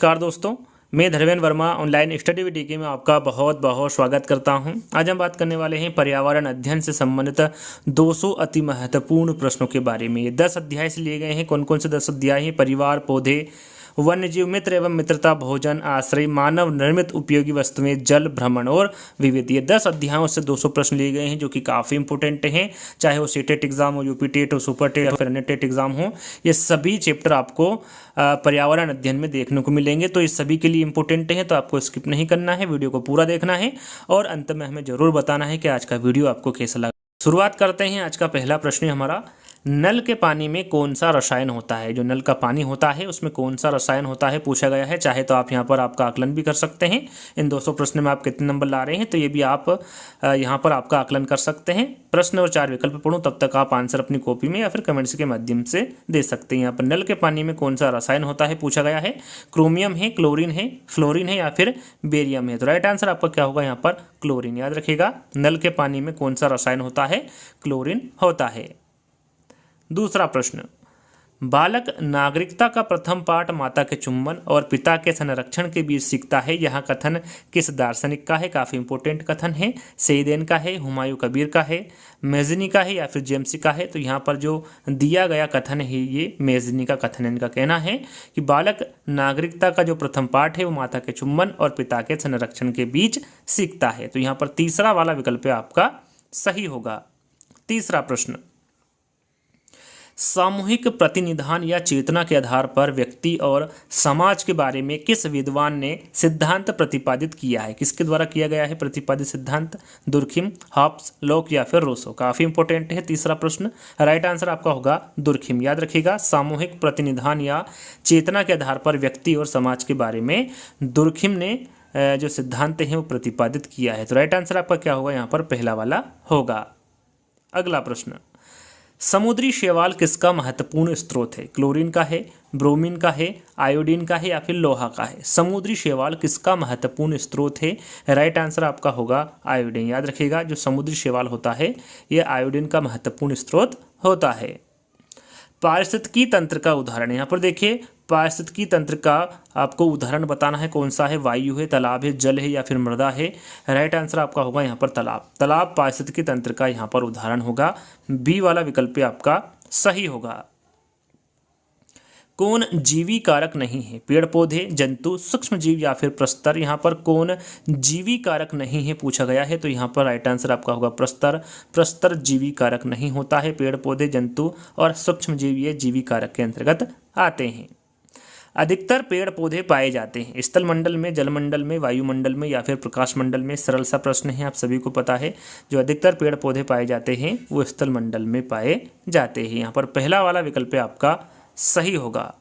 नमस्कार दोस्तों, मैं Dharmendra Verma online study with DK में आपका बहुत बहुत स्वागत करता हूं। आज हम बात करने वाले हैं पर्यावरण अध्ययन से संबंधित 200 अति महत्वपूर्ण प्रश्नों के बारे में। ये 10 अध्याय से लिए गए हैं। कौन कौन से 10 अध्याय हैं? परिवार, पौधे, वन्यजीव मित्र एवं मित्रता, भोजन, आश्रय, मानव निर्मित उपयोगी वस्तुएं, जल, भ्रमण और विविध। ये 10 अध्यायों से 200 प्रश्न लिए गए हैं जो कि काफ़ी इंपॉर्टेंट हैं। चाहे वो सीटेट एग्जाम हो, यूपी टेट हो, सुपर टेट या फिर अन्य टेट एग्जाम हो, ये सभी चैप्टर आपको पर्यावरण अध्ययन में देखने को मिलेंगे। तो ये सभी के लिए इंपॉर्टेंट है, तो आपको स्किप नहीं करना है, वीडियो को पूरा देखना है और अंत में हमें जरूर बताना है कि आज का वीडियो आपको कैसा लगा। शुरुआत करते हैं। आज का पहला प्रश्न है हमारा, नल के पानी में कौन सा रसायन होता है? जो नल का पानी होता है उसमें कौन सा रसायन होता है पूछा गया है। चाहे तो आप यहाँ पर आपका आकलन भी कर सकते हैं। इन 200 प्रश्न में आप कितने नंबर ला रहे हैं तो ये भी आप यहाँ पर आपका आकलन कर सकते हैं। प्रश्न और 4 विकल्प पढ़ो, तब तक आप आंसर अपनी कॉपी में या फिर कमेंट्स के माध्यम से दे सकते हैं। यहाँ पर नल के पानी में कौन सा रसायन होता है पूछा गया है। क्रोमियम है, क्लोरीन है, फ्लोरीन है या फिर बेरियम है। तो राइट आंसर आपका क्या होगा यहाँ पर? क्लोरीन। याद रखिएगा, नल के पानी में कौन सा रसायन होता है? क्लोरीन होता है। दूसरा प्रश्न, बालक नागरिकता का प्रथम पाठ माता के चुंबन और पिता के संरक्षण के बीच सीखता है। यह कथन किस दार्शनिक का है? काफ़ी इंपॉर्टेंट कथन है। सेइदेन का है, हुमायूं कबीर का है, मेजनी का है या फिर जेम्सी का है। तो यहाँ पर जो दिया गया कथन है ये मेजनी का कथन है। इनका कहना है कि बालक नागरिकता का जो प्रथम पाठ है वो माता के चुंबन और पिता के संरक्षण के बीच सीखता है। तो यहाँ पर तीसरा वाला विकल्प आपका सही होगा। तीसरा प्रश्न, सामूहिक प्रतिनिधान या चेतना के आधार पर व्यक्ति और समाज के बारे में किस विद्वान ने सिद्धांत प्रतिपादित किया है? किसके द्वारा किया गया है प्रतिपादित सिद्धांत? दुर्खिम, हॉब्स, लॉक या फिर रूसो। काफी इंपॉर्टेंट है तीसरा प्रश्न। राइट आंसर आपका होगा दुर्खिम। याद रखिएगा, सामूहिक प्रतिनिधान या चेतना के आधार पर व्यक्ति और समाज के बारे में दुर्खिम ने जो सिद्धांत हैं वो प्रतिपादित किया है। तो राइट आंसर आपका क्या होगा? यहाँ पर पहला वाला होगा। अगला प्रश्न, समुद्री शैवाल किसका महत्वपूर्ण स्रोत है? क्लोरीन का है, ब्रोमीन का है, आयोडीन का है या फिर लोहा का है? समुद्री शैवाल किसका महत्वपूर्ण स्रोत है? राइट आंसर आपका होगा आयोडीन। याद रखिएगा, जो समुद्री शैवाल होता है यह आयोडीन का महत्वपूर्ण स्रोत होता है। पारिस्थितिकी तंत्र का उदाहरण, यहाँ पर देखिए पारिस्थितिकी तंत्र का आपको उदाहरण बताना है। कौन सा है? वायु है, तालाब है, जल है या फिर मृदा है? राइट आंसर आपका होगा यहाँ पर तालाब। तालाब पारिस्थितिकी तंत्र का यहाँ पर उदाहरण होगा। बी वाला विकल्प आपका सही होगा। कौन जीवी कारक नहीं है? पेड़ पौधे, जंतु, सूक्ष्म जीव या फिर प्रस्तर। यहाँ पर कौन जीवी कारक नहीं है पूछा गया है। तो यहाँ पर राइट आंसर आपका होगा प्रस्तर। प्रस्तर जीवी कारक नहीं होता है। पेड़ पौधे, जंतु और सूक्ष्म जीव ये जीवी कारक के अंतर्गत आते हैं। अधिकतर पेड़ पौधे पाए जाते हैं स्थल मंडल में, जलमंडल में, वायुमंडल में या फिर प्रकाश मंडल में। सरल सा प्रश्न है, आप सभी को पता है। जो अधिकतर पेड़ पौधे पाए जाते हैं वो स्थल मंडल में पाए जाते हैं। यहाँ पर पहला वाला विकल्प आपका सही होगा।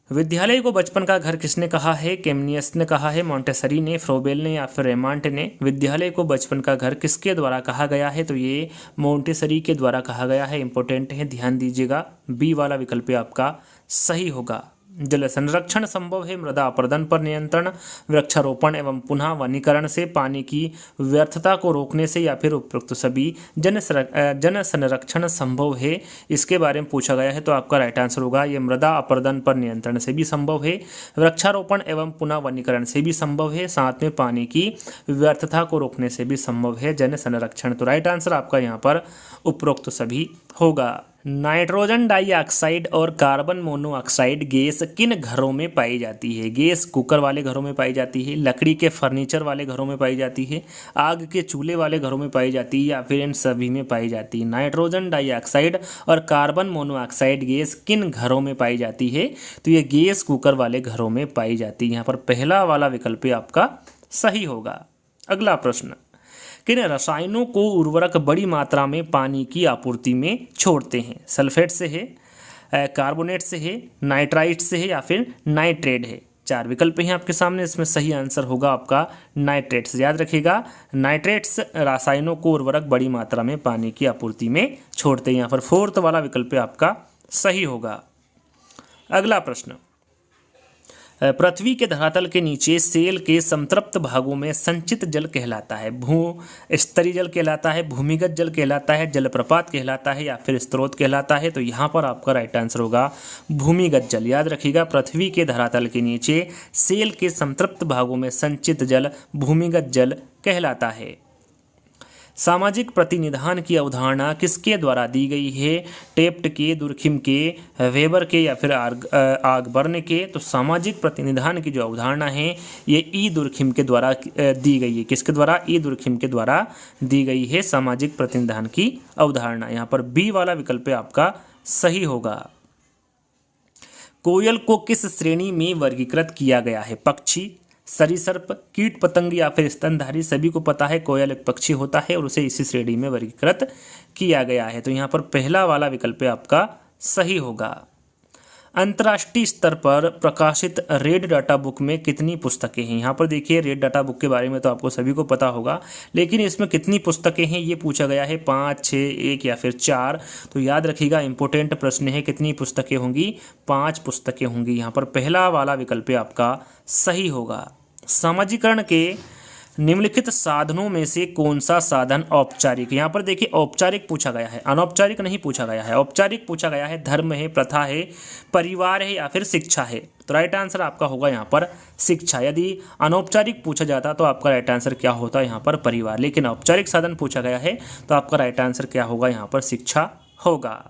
विद्यालय को बचपन का घर किसने कहा है? केमनियस ने कहा है, मॉन्टेसरी ने, फ्रोबेल ने या फिर रेमांड ने। विद्यालय को बचपन का घर किसके द्वारा कहा गया है? तो ये मोंटेसरी के द्वारा कहा गया है। इंपॉर्टेंट है, ध्यान दीजिएगा। बी वाला विकल्प आपका सही होगा। जल संरक्षण संभव है मृदा अपरदन पर नियंत्रण, वृक्षारोपण एवं पुनः वनीकरण से, पानी की व्यर्थता को रोकने से या फिर उपरोक्त सभी। जन संरक्षण संभव है, इसके बारे में पूछा गया है। तो आपका राइट आंसर होगा ये मृदा अपरदन पर नियंत्रण से भी संभव है, वृक्षारोपण एवं पुनः वनीकरण से भी संभव है, साथ में पानी की व्यर्थता को रोकने से भी संभव है जन संरक्षण। तो राइट आंसर आपका यहाँ पर उपरोक्त सभी होगा। नाइट्रोजन डाइऑक्साइड और कार्बन मोनोऑक्साइड गैस किन घरों में पाई जाती है? गैस कुकर वाले घरों में पाई जाती है, लकड़ी के फर्नीचर वाले घरों में पाई जाती है, आग के चूल्हे वाले घरों में पाई जाती है या फिर इन सभी में पाई जाती है? नाइट्रोजन डाइऑक्साइड और कार्बन मोनोऑक्साइड गैस किन घरों में पाई जाती है? तो ये गैस कुकर वाले घरों में पाई जाती है। यहाँ पर पहला वाला विकल्प आपका सही होगा। अगला प्रश्न, किन रसायनों को उर्वरक बड़ी मात्रा में पानी की आपूर्ति में छोड़ते हैं? सल्फेट से है, कार्बोनेट से है, नाइट्राइट से है या फिर नाइट्रेट है? 4 विकल्प हैं आपके सामने, इसमें सही आंसर होगा आपका नाइट्रेट्स। याद रखिएगा, नाइट्रेट्स रसायनों को उर्वरक बड़ी मात्रा में पानी की आपूर्ति में छोड़ते हैं। यहाँ पर 4th वाला विकल्प आपका सही होगा। अगला प्रश्न, पृथ्वी के धरातल के नीचे सेल के संतृप्त भागों में संचित जल कहलाता है। भू स्तरीय जल कहलाता है, भूमिगत जल कहलाता है, जलप्रपात कहलाता है या फिर स्रोत कहलाता है। तो यहाँ पर आपका राइट आंसर होगा भूमिगत जल। याद रखिएगा, पृथ्वी के धरातल के नीचे सेल के संतृप्त भागों में संचित जल भूमिगत जल कहलाता है। सामाजिक प्रतिनिधान की अवधारणा किसके द्वारा दी गई है? टेप्ट के, दुर्खिम के, वेबर के या फिर आगबर्न के? तो सामाजिक प्रतिनिधान की जो अवधारणा है ये ई दुर्खिम के द्वारा दी गई है। किसके द्वारा? ई दुर्खिम के द्वारा दी गई है सामाजिक प्रतिनिधान की अवधारणा। यहाँ पर बी वाला विकल्प आपका सही होगा। कोयल को किस श्रेणी में वर्गीकृत किया गया है? पक्षी, सरीसृप, कीट पतंग या फिर स्तनधारी? सभी को पता है कोयल एक पक्षी होता है और उसे इसी श्रेणी में वर्गीकृत किया गया है। तो यहाँ पर पहला वाला विकल्प आपका सही होगा। अंतर्राष्ट्रीय स्तर पर प्रकाशित रेड डाटा बुक में कितनी पुस्तकें हैं? यहाँ पर देखिए, रेड डाटा बुक के बारे में तो आपको सभी को पता होगा, लेकिन इसमें कितनी पुस्तकें हैं ये पूछा गया है। 5, 6, 1 या फिर 4? तो याद रखिएगा, इंपॉर्टेंट प्रश्न है। कितनी पुस्तकें होंगी? 5 पुस्तकें होंगी। यहाँ पर पहला वाला विकल्प आपका सही होगा। समाजीकरण के निम्नलिखित साधनों में से कौन सा साधन औपचारिक? यहाँ पर देखिए, औपचारिक पूछा गया है, अनौपचारिक नहीं पूछा गया है। औपचारिक पूछा गया है, धर्म है, प्रथा है, परिवार है या फिर शिक्षा है? तो राइट आंसर आपका होगा यहाँ पर शिक्षा। यदि अनौपचारिक पूछा जाता तो आपका राइट आंसर क्या होता? यहाँ पर परिवार। लेकिन औपचारिक साधन पूछा गया है तो आपका राइट आंसर क्या होगा? यहाँ पर शिक्षा होगा।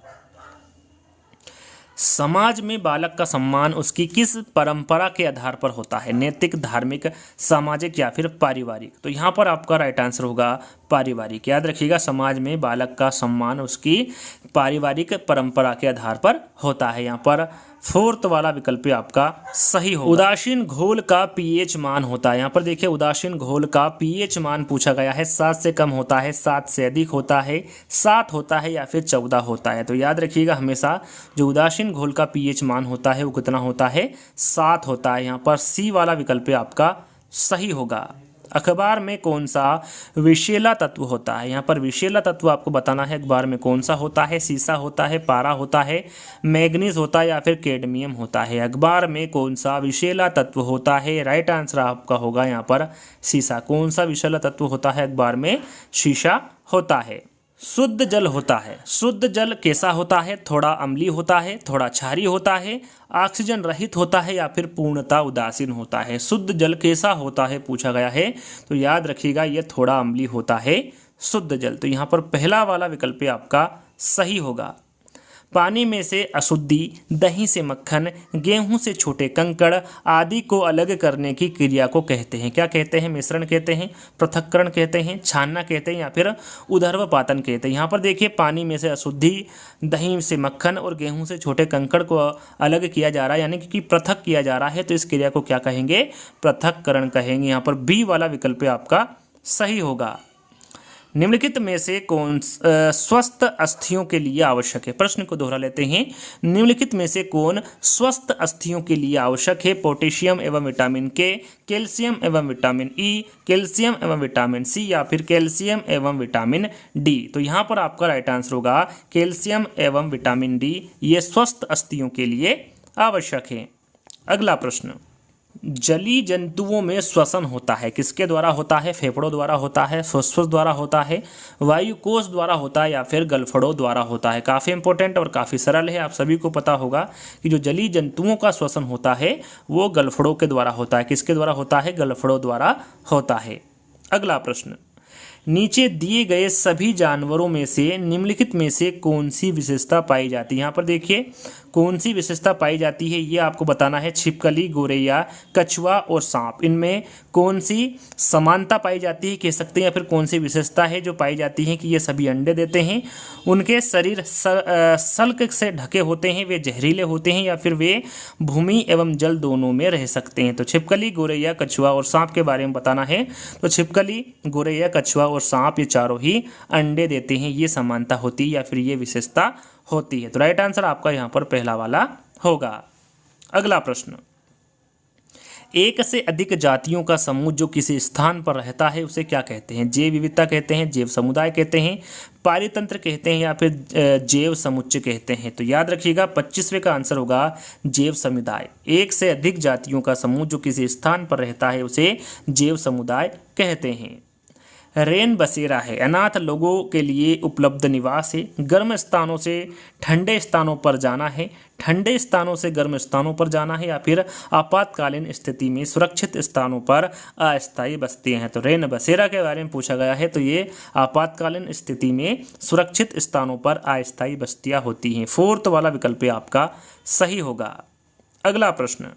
समाज में बालक का सम्मान उसकी किस परंपरा के आधार पर होता है? नैतिक, धार्मिक, सामाजिक या फिर पारिवारिक? तो यहाँ पर आपका राइट आंसर होगा पारिवारिक। याद रखिएगा, समाज में बालक का सम्मान उसकी पारिवारिक परंपरा के आधार पर होता है। यहाँ पर 4th वाला विकल्प आपका सही होगा। उदासीन घोल का पीएच मान होता है। यहाँ पर देखिए, उदासीन घोल का पीएच मान पूछा गया है। 7 से कम होता है, 7 से अधिक होता है, 7 होता है या फिर 14 होता है? तो याद रखिएगा, हमेशा जो उदासीन घोल का पीएच मान होता है वो कितना होता है? 7 होता है। यहाँ पर सी वाला विकल्प आपका सही होगा। अखबार में कौन सा विषैला तत्व होता है? यहाँ पर विषैला तत्व आपको बताना है। अखबार में कौन सा होता है? सीसा होता है, पारा होता है, मैग्नीज होता है या फिर कैडमियम होता है? अखबार में कौन सा विषैला तत्व होता है? राइट आंसर आपका होगा यहाँ पर सीसा। कौन सा विषैला तत्व होता है अखबार में? शीशा होता है। शुद्ध जल होता है, शुद्ध जल कैसा होता है? थोड़ा अम्लीय होता है, थोड़ा क्षारीय होता है, ऑक्सीजन रहित होता है या फिर पूर्णतः उदासीन होता है? शुद्ध जल कैसा होता है पूछा गया है। तो याद रखिएगा, ये थोड़ा अम्लीय होता है शुद्ध जल। तो यहाँ पर पहला वाला विकल्प आपका सही होगा। पानी में से अशुद्धि, दही से मक्खन, गेहूं से छोटे कंकड़ आदि को अलग करने की क्रिया को कहते हैं? क्या कहते हैं? मिश्रण कहते हैं, पृथक्करण कहते हैं, छानना कहते हैं या फिर उदर्वपातन कहते हैं? यहाँ पर देखिए, पानी में से अशुद्धि, दही से मक्खन और गेहूं से छोटे कंकड़ को अलग किया जा रहा है, यानी कि पृथक किया जा रहा है। तो इस क्रिया को क्या कहेंगे? पृथक्करण कहेंगे। यहाँ पर बी वाला विकल्प आपका सही होगा। निम्नलिखित में से कौन स्वस्थ अस्थियों के लिए आवश्यक है? प्रश्न को दोहरा लेते हैं। निम्नलिखित में से कौन स्वस्थ अस्थियों के लिए आवश्यक है? पोटेशियम एवं विटामिन के, कैल्शियम एवं विटामिन ई, कैल्शियम एवं विटामिन सी या फिर कैल्शियम एवं विटामिन डी? तो यहाँ पर आपका राइट आंसर होगा कैल्शियम एवं विटामिन डी। ये स्वस्थ अस्थियों के लिए आवश्यक है। अगला प्रश्न, जलीय जंतुओं में श्वसन होता है, किसके द्वारा होता है? फेफड़ों द्वारा होता है, फुसफुस द्वारा होता है, वायुकोश द्वारा होता है या फिर गलफड़ों द्वारा होता है? काफ़ी इंपॉर्टेंट और काफ़ी सरल है। आप सभी को पता होगा कि जो जलीय जंतुओं का श्वसन होता है वो गलफड़ों के द्वारा होता है। किसके द्वारा होता है? गलफड़ों द्वारा होता है। अगला प्रश्न, नीचे दिए गए सभी जानवरों में से निम्नलिखित में से कौन सी विशेषता पाई जाती है? यहाँ पर देखिए, कौन सी विशेषता पाई जाती है ये आपको बताना है। छिपकली, गोरैया, कछुआ और सांप, इनमें कौन सी समानता पाई जाती है कह सकते हैं, या फिर कौन सी विशेषता है जो पाई जाती है कि ये सभी अंडे देते हैं, उनके शरीर सल्क से ढके होते हैं, वे जहरीले होते हैं या फिर वे भूमि एवं जल दोनों में रह सकते हैं? तो छिपकली, गोरैया, कछुआ और सांप के बारे में बताना है। तो छिपकली, गोरैया, कछुआ और सांप ये चारों ही अंडे देते हैं, ये समानता होती है या फिर ये विशेषता होती है। तो राइट आंसर आपका यहाँ पर पहला वाला होगा। अगला प्रश्न, एक से अधिक जातियों का समूह जो किसी स्थान पर रहता है उसे क्या कहते हैं? जैव विविधता कहते हैं, जैव समुदाय कहते हैं, पारितंत्र कहते हैं या फिर जैव समुच्चय कहते हैं। तो याद रखिएगा 25वें का आंसर होगा जैव समुदाय। एक से अधिक जातियों का समूह जो किसी स्थान पर रहता है उसे जैव समुदाय कहते हैं। रेन बसेरा है, अनाथ लोगों के लिए उपलब्ध निवास है, गर्म स्थानों से ठंडे स्थानों पर जाना है, ठंडे स्थानों से गर्म स्थानों पर जाना है या फिर आपातकालीन स्थिति में सुरक्षित स्थानों पर अस्थायी बस्तियां हैं। तो रेन बसेरा के बारे में पूछा गया है, तो ये आपातकालीन स्थिति में सुरक्षित स्थानों पर अस्थायी बस्तियां होती हैं। फोर्थ वाला विकल्प आपका सही होगा। अगला प्रश्न,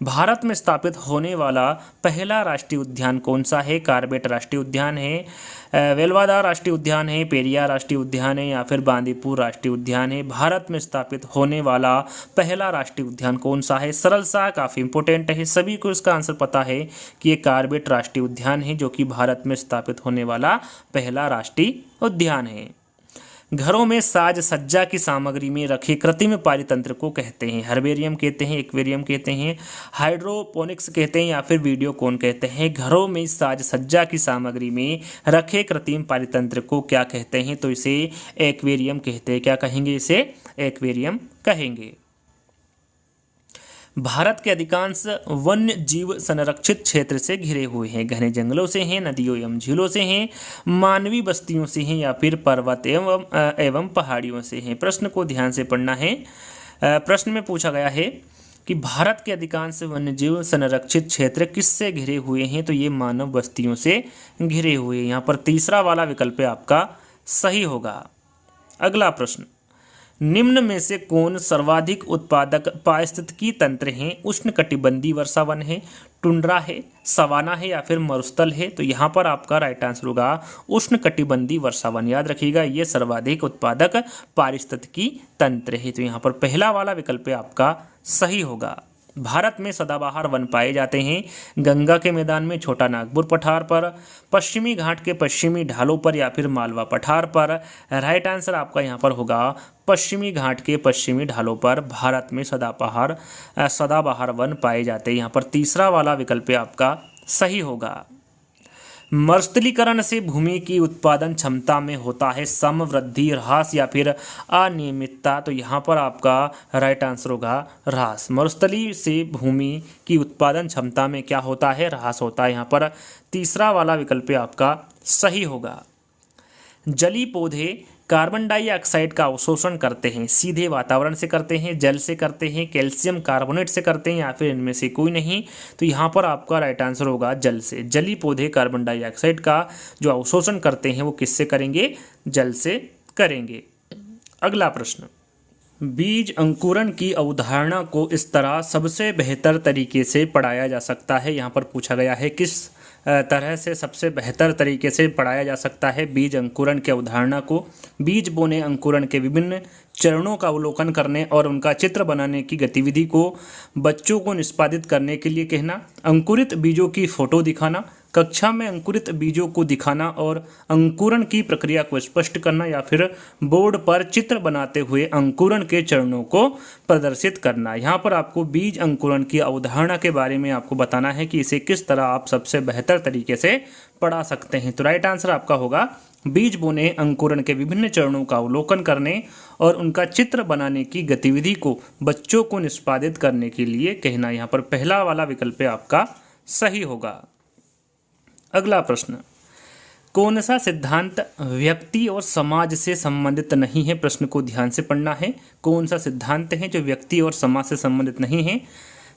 भारत में स्थापित होने वाला पहला राष्ट्रीय उद्यान कौन सा है? कार्बेट राष्ट्रीय उद्यान है, वेलवादा राष्ट्रीय उद्यान है, पेरियार राष्ट्रीय उद्यान है या फिर बांदीपुर राष्ट्रीय उद्यान है। भारत में स्थापित होने वाला पहला राष्ट्रीय उद्यान कौन सा है? सरल सा, काफ़ी इंपॉर्टेंट है, सभी को इसका आंसर पता है कि ये कार्बेट राष्ट्रीय उद्यान है जो कि भारत में स्थापित होने वाला पहला राष्ट्रीय उद्यान है। घरों में साज सज्जा की सामग्री में रखे कृत्रिम पारितंत्र को कहते हैं? हर्बेरियम कहते हैं, एक्वेरियम कहते हैं, हाइड्रोपोनिक्स कहते हैं या फिर वीडियोकॉन कहते हैं। घरों में साज सज्जा की सामग्री में रखे कृत्रिम पारितंत्र को क्या कहते हैं? तो इसे एक्वेरियम कहते हैं। क्या कहेंगे? इसे एक्वेरियम कहेंगे। भारत के अधिकांश वन्य जीव संरक्षित क्षेत्र से घिरे हुए हैं। घने जंगलों से हैं, नदियों एवं झीलों से हैं, मानवीय बस्तियों से हैं या फिर पर्वत एवं पहाड़ियों से हैं। प्रश्न को ध्यान से पढ़ना है। प्रश्न में पूछा गया है कि भारत के अधिकांश वन्यजीव संरक्षित क्षेत्र किससे घिरे हुए हैं? तो ये मानव बस्तियों से घिरे हुए हैं। यहाँ पर तीसरा वाला विकल्प आपका सही होगा। अगला प्रश्न, निम्न में से कौन सर्वाधिक उत्पादक पारिस्थितिकी तंत्र हैं? उष्णकटिबंधीय वर्षा वन है, टुंड्रा है, सवाना है या फिर मरुस्थल है। तो यहाँ पर आपका राइट आंसर होगा उष्णकटिबंधीय वर्षा वन। याद रखिएगा ये सर्वाधिक उत्पादक पारिस्थितिकी तंत्र है। तो यहाँ पर पहला वाला विकल्प आपका सही होगा। भारत में सदाबहार वन पाए जाते हैं गंगा के मैदान में, छोटा नागपुर पठार पर, पश्चिमी घाट के पश्चिमी ढालों पर या फिर मालवा पठार पर। राइट आंसर आपका यहाँ पर होगा पश्चिमी घाट के पश्चिमी ढालों पर भारत में सदाबहार वन पाए जाते हैं। यहाँ पर तीसरा वाला विकल्प आपका सही होगा। मरुस्थलीकरण से भूमि की उत्पादन क्षमता में होता है समवृद्धि, ह्रास या फिर अनियमितता। तो यहाँ पर आपका राइट आंसर होगा ह्रास। मरुस्थली से भूमि की उत्पादन क्षमता में क्या होता है? ह्रास होता है। यहाँ पर तीसरा वाला विकल्प आपका सही होगा। जलीय पौधे कार्बन डाइऑक्साइड का अवशोषण करते हैं, सीधे वातावरण से करते हैं, जल से करते हैं, कैल्शियम कार्बोनेट से करते हैं या फिर इनमें से कोई नहीं। तो यहाँ पर आपका राइट आंसर होगा जल से। जलीय पौधे कार्बन डाइऑक्साइड का जो अवशोषण करते हैं वो किससे करेंगे? जल से करेंगे। अगला प्रश्न, बीज अंकुरण की अवधारणा को इस तरह सबसे बेहतर तरीके से पढ़ाया जा सकता है। यहाँ पर पूछा गया है किस तरह से सबसे बेहतर तरीके से पढ़ाया जा सकता है बीज अंकुरण की अवधारणा को? बीज बोने अंकुरण के विभिन्न चरणों का अवलोकन करने और उनका चित्र बनाने की गतिविधि को बच्चों को निष्पादित करने के लिए कहना, अंकुरित बीजों की फोटो दिखाना, कक्षा में अंकुरित बीजों को दिखाना और अंकुरण की प्रक्रिया को स्पष्ट करना या फिर बोर्ड पर चित्र बनाते हुए अंकुरण के चरणों को प्रदर्शित करना। यहाँ पर आपको बीज अंकुरण की अवधारणा के बारे में आपको बताना है कि इसे किस तरह आप सबसे बेहतर तरीके से पढ़ा सकते हैं। तो राइट आंसर आपका होगा बीज बोने अंकुरण के विभिन्न चरणों का अवलोकन करने और उनका चित्र बनाने की गतिविधि को बच्चों को निष्पादित करने के लिए कहना। यहाँ पर पहला वाला विकल्प आपका सही होगा। अगला प्रश्न, कौन सा सिद्धांत व्यक्ति और समाज से संबंधित नहीं है? प्रश्न को ध्यान से पढ़ना है। कौन सा सिद्धांत है जो व्यक्ति और समाज से संबंधित नहीं है?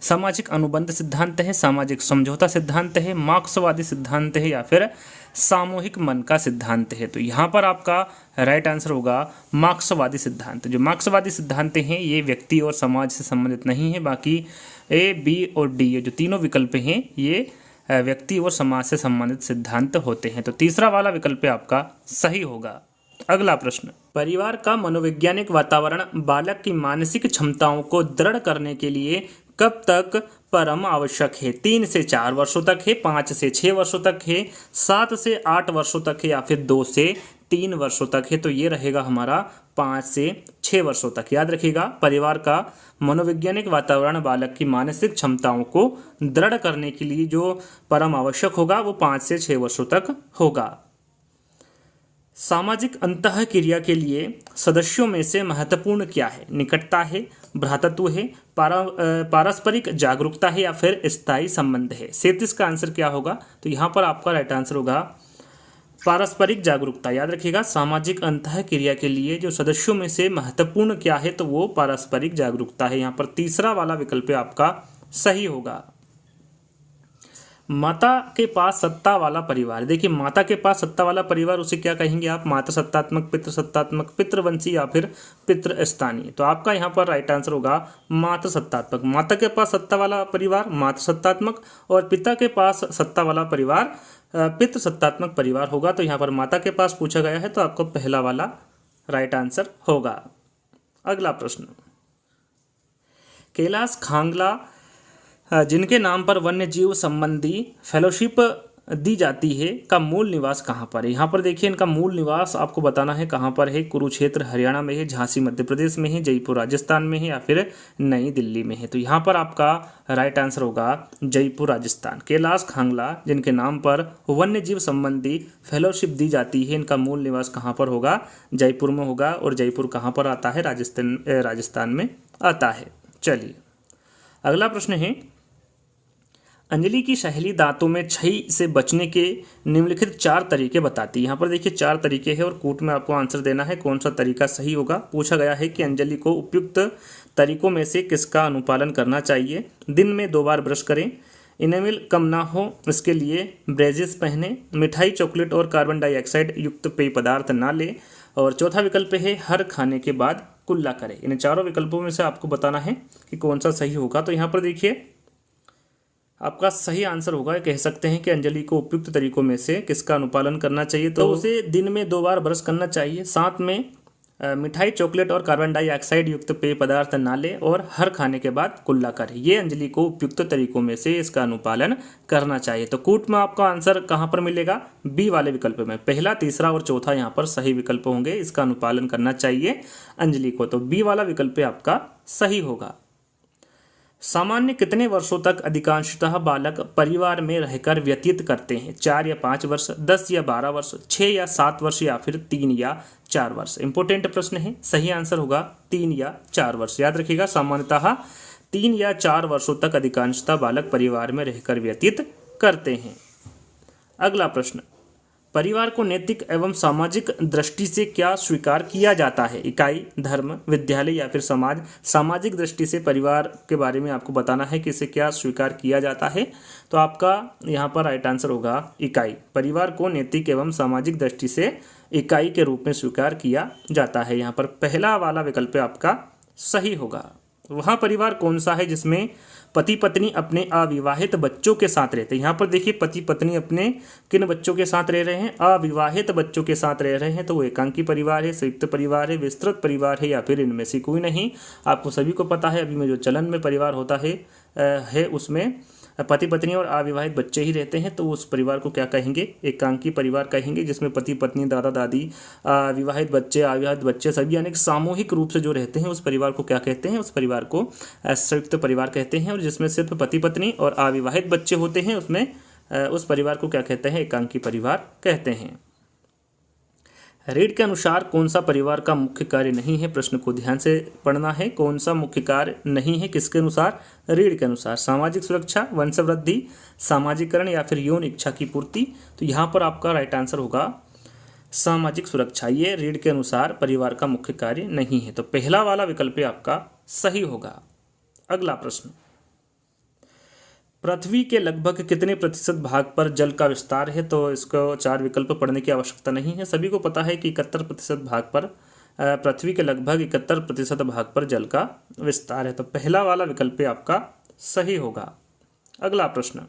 सामाजिक अनुबंध सिद्धांत है, सामाजिक समझौता सिद्धांत है, मार्क्सवादी सिद्धांत है या फिर सामूहिक मन का सिद्धांत है? तो यहाँ पर आपका राइट आंसर होगा मार्क्सवादी सिद्धांत। जो मार्क्सवादी सिद्धांत हैं ये व्यक्ति और समाज से संबंधित नहीं है, बाकी ए, बी और डी ये जो तीनों विकल्प हैं ये व्यक्ति और समाज से संबंधित सिद्धांत होते हैं। तो तीसरा वाला विकल्प आपका सही होगा। अगला प्रश्न, परिवार का मनोवैज्ञानिक वातावरण बालक की मानसिक क्षमताओं को दृढ़ करने के लिए कब तक परम आवश्यक है? 3 से 4 वर्षों तक है, 5 से 6 वर्षों तक है, 7 से 8 वर्षों तक है या फिर 2 से 3 वर्षों तक है, तो ये रहेगा हमारा 5 से 6 वर्षों तक। याद रखिएगा, परिवार का मनोवैज्ञानिक वातावरण बालक की मानसिक क्षमताओं को दृढ़ करने के लिए जो परम आवश्यक होगा वो 5 से 6 वर्षों तक होगा। सामाजिक अंतःक्रिया के लिए सदस्यों में से महत्वपूर्ण क्या है? निकटता है, भ्रातृत्व है, पारस्परिक जागरूकता है या फिर स्थायी संबंध है? 37 का आंसर क्या होगा? तो यहाँ पर आपका राइट आंसर होगा पारस्परिक जागरूकता। याद रखिएगा, सामाजिक अंतःक्रिया के लिए जो सदस्यों में से महत्वपूर्ण क्या है, तो वो पारस्परिक जागरूकता है। यहाँ पर तीसरा वाला विकल्प आपका सही होगा। माता के पास सत्ता वाला परिवार, देखिए माता के पास सत्ता वाला परिवार उसे क्या कहेंगे आप? मातृ सत्तात्मक, पितृ सत्तात्मक, पितृवंशी या फिर पितृ स्थानीय। तो आपका यहाँ पर राइट आंसर होगा मातृ सत्तात्मक। माता के पास सत्ता वाला परिवार मातृ सत्तात्मक और पिता के पास सत्ता वाला परिवार पितृ सत्तात्मक परिवार होगा। तो यहाँ पर माता के पास पूछा गया है, तो आपको पहला वाला राइट आंसर होगा। अगला प्रश्न, कैलाश खांगला जिनके नाम पर वन्य जीव संबंधी फेलोशिप दी जाती है का मूल निवास कहाँ पर है? यहाँ पर देखिए, इनका मूल निवास आपको बताना है कहाँ पर है। कुरुक्षेत्र हरियाणा में है, झांसी मध्य प्रदेश में है, जयपुर राजस्थान में है या फिर नई दिल्ली में है? तो यहाँ पर आपका राइट आंसर होगा जयपुर राजस्थान। कैलाश खांगला जिनके नाम पर वन्य जीव संबंधी फेलोशिप दी जाती है, इनका मूल निवास कहाँ पर होगा? जयपुर में होगा। और जयपुर कहाँ पर आता है? राजस्थान में आता है। चलिए अगला प्रश्न है, अंजलि की सहेली दांतों में छई से बचने के निम्नलिखित 4 तरीके बताती है। यहाँ पर देखिए 4 तरीके हैं और कूट में आपको आंसर देना है कौन सा तरीका सही होगा। पूछा गया है कि अंजलि को उपयुक्त तरीकों में से किसका अनुपालन करना चाहिए? दिन में 2 बार ब्रश करें, इनेमिल कम ना हो इसके लिए ब्रेजेस पहने, मिठाई चॉकलेट और कार्बन डाइऑक्साइड युक्त पेय पदार्थ ना ले, और चौथा विकल्प है हर खाने के बाद कुल्ला करें। इन चारों विकल्पों में से आपको बताना है कि कौन सा सही होगा। तो यहाँ पर देखिए आपका सही आंसर होगा, कह सकते हैं कि अंजलि को उपयुक्त तरीकों में से किसका अनुपालन करना चाहिए? तो उसे दिन में 2 बार ब्रश करना चाहिए, साथ में मिठाई चॉकलेट और कार्बन डाइऑक्साइड युक्त पेय पदार्थ ना ले और हर खाने के बाद कुल्ला करे। ये अंजलि को उपयुक्त तरीकों में से इसका अनुपालन करना चाहिए। तो कूट में आपका आंसर कहाँ पर मिलेगा? बी वाले विकल्प में। पहला, तीसरा और चौथा यहाँ पर सही विकल्प होंगे, इसका अनुपालन करना चाहिए अंजलि को। तो बी वाला विकल्प आपका सही होगा। सामान्य कितने वर्षों तक अधिकांशतः बालक परिवार में रहकर व्यतीत करते हैं? 4 या 5 वर्ष, 10 या 12 वर्ष, 6 या 7 वर्ष या फिर 3 या 4 वर्ष? इंपॉर्टेंट प्रश्न है। सही आंसर होगा 3 या 4 वर्ष। याद रखिएगा, सामान्यतः 3 या 4 वर्षों तक अधिकांशतः बालक परिवार में रहकर व्यतीत करते हैं। अगला प्रश्न, परिवार को नैतिक एवं सामाजिक दृष्टि से क्या स्वीकार किया जाता है? इकाई, धर्म, विद्यालय या फिर समाज? सामाजिक दृष्टि से परिवार के बारे में आपको बताना है कि इसे क्या स्वीकार किया जाता है। तो आपका यहाँ पर राइट आंसर होगा इकाई। परिवार को नैतिक एवं सामाजिक दृष्टि से इकाई के रूप में स्वीकार किया जाता है। यहाँ पर पहला वाला विकल्प आपका सही होगा। वह परिवार कौन सा है जिसमें पति पत्नी अपने अविवाहित बच्चों के साथ रहते हैं? यहाँ पर देखिए पति पत्नी अपने किन बच्चों के साथ रह रहे हैं? अविवाहित बच्चों के साथ रह रहे हैं। तो वो एकांकी परिवार है, संयुक्त परिवार है, विस्तृत परिवार है या फिर इनमें से कोई नहीं? आपको सभी को पता है अभी में जो चलन में परिवार होता है उसमें पति पत्नी और अविवाहित बच्चे ही रहते हैं। तो उस परिवार को क्या कहेंगे? एकांकी परिवार कहेंगे, जिसमें पति पत्नी, दादा दादी, विवाहित बच्चे, अविवाहित बच्चे सभी यानी सामूहिक रूप से जो रहते हैं उस परिवार को क्या कहते हैं? उस परिवार को संयुक्त परिवार कहते हैं। और जिसमें सिर्फ पति पत्नी और अविवाहित बच्चे होते हैं उसमें उस परिवार को क्या कहते हैं? एकांकी परिवार कहते हैं। रीढ़ के अनुसार कौन सा परिवार का मुख्य कार्य नहीं है? प्रश्न को ध्यान से पढ़ना है। कौन सा मुख्य कार्य नहीं है किसके अनुसार? रीढ़ के अनुसार। सामाजिक सुरक्षा, वंशवृद्धि, सामाजिकरण या फिर यौन इच्छा की पूर्ति? तो यहाँ पर आपका राइट आंसर होगा सामाजिक सुरक्षा। ये रीढ़ के अनुसार परिवार का मुख्य कार्य नहीं है। तो पहला वाला विकल्प आपका सही होगा। अगला प्रश्न, पृथ्वी के लगभग कितने प्रतिशत भाग पर जल का विस्तार है? तो इसको 4 विकल्प पढ़ने की आवश्यकता नहीं है, सभी को पता है कि 71% भाग पर पृथ्वी के लगभग 71% भाग पर जल का विस्तार है। तो पहला वाला विकल्प आपका सही होगा। अगला प्रश्न,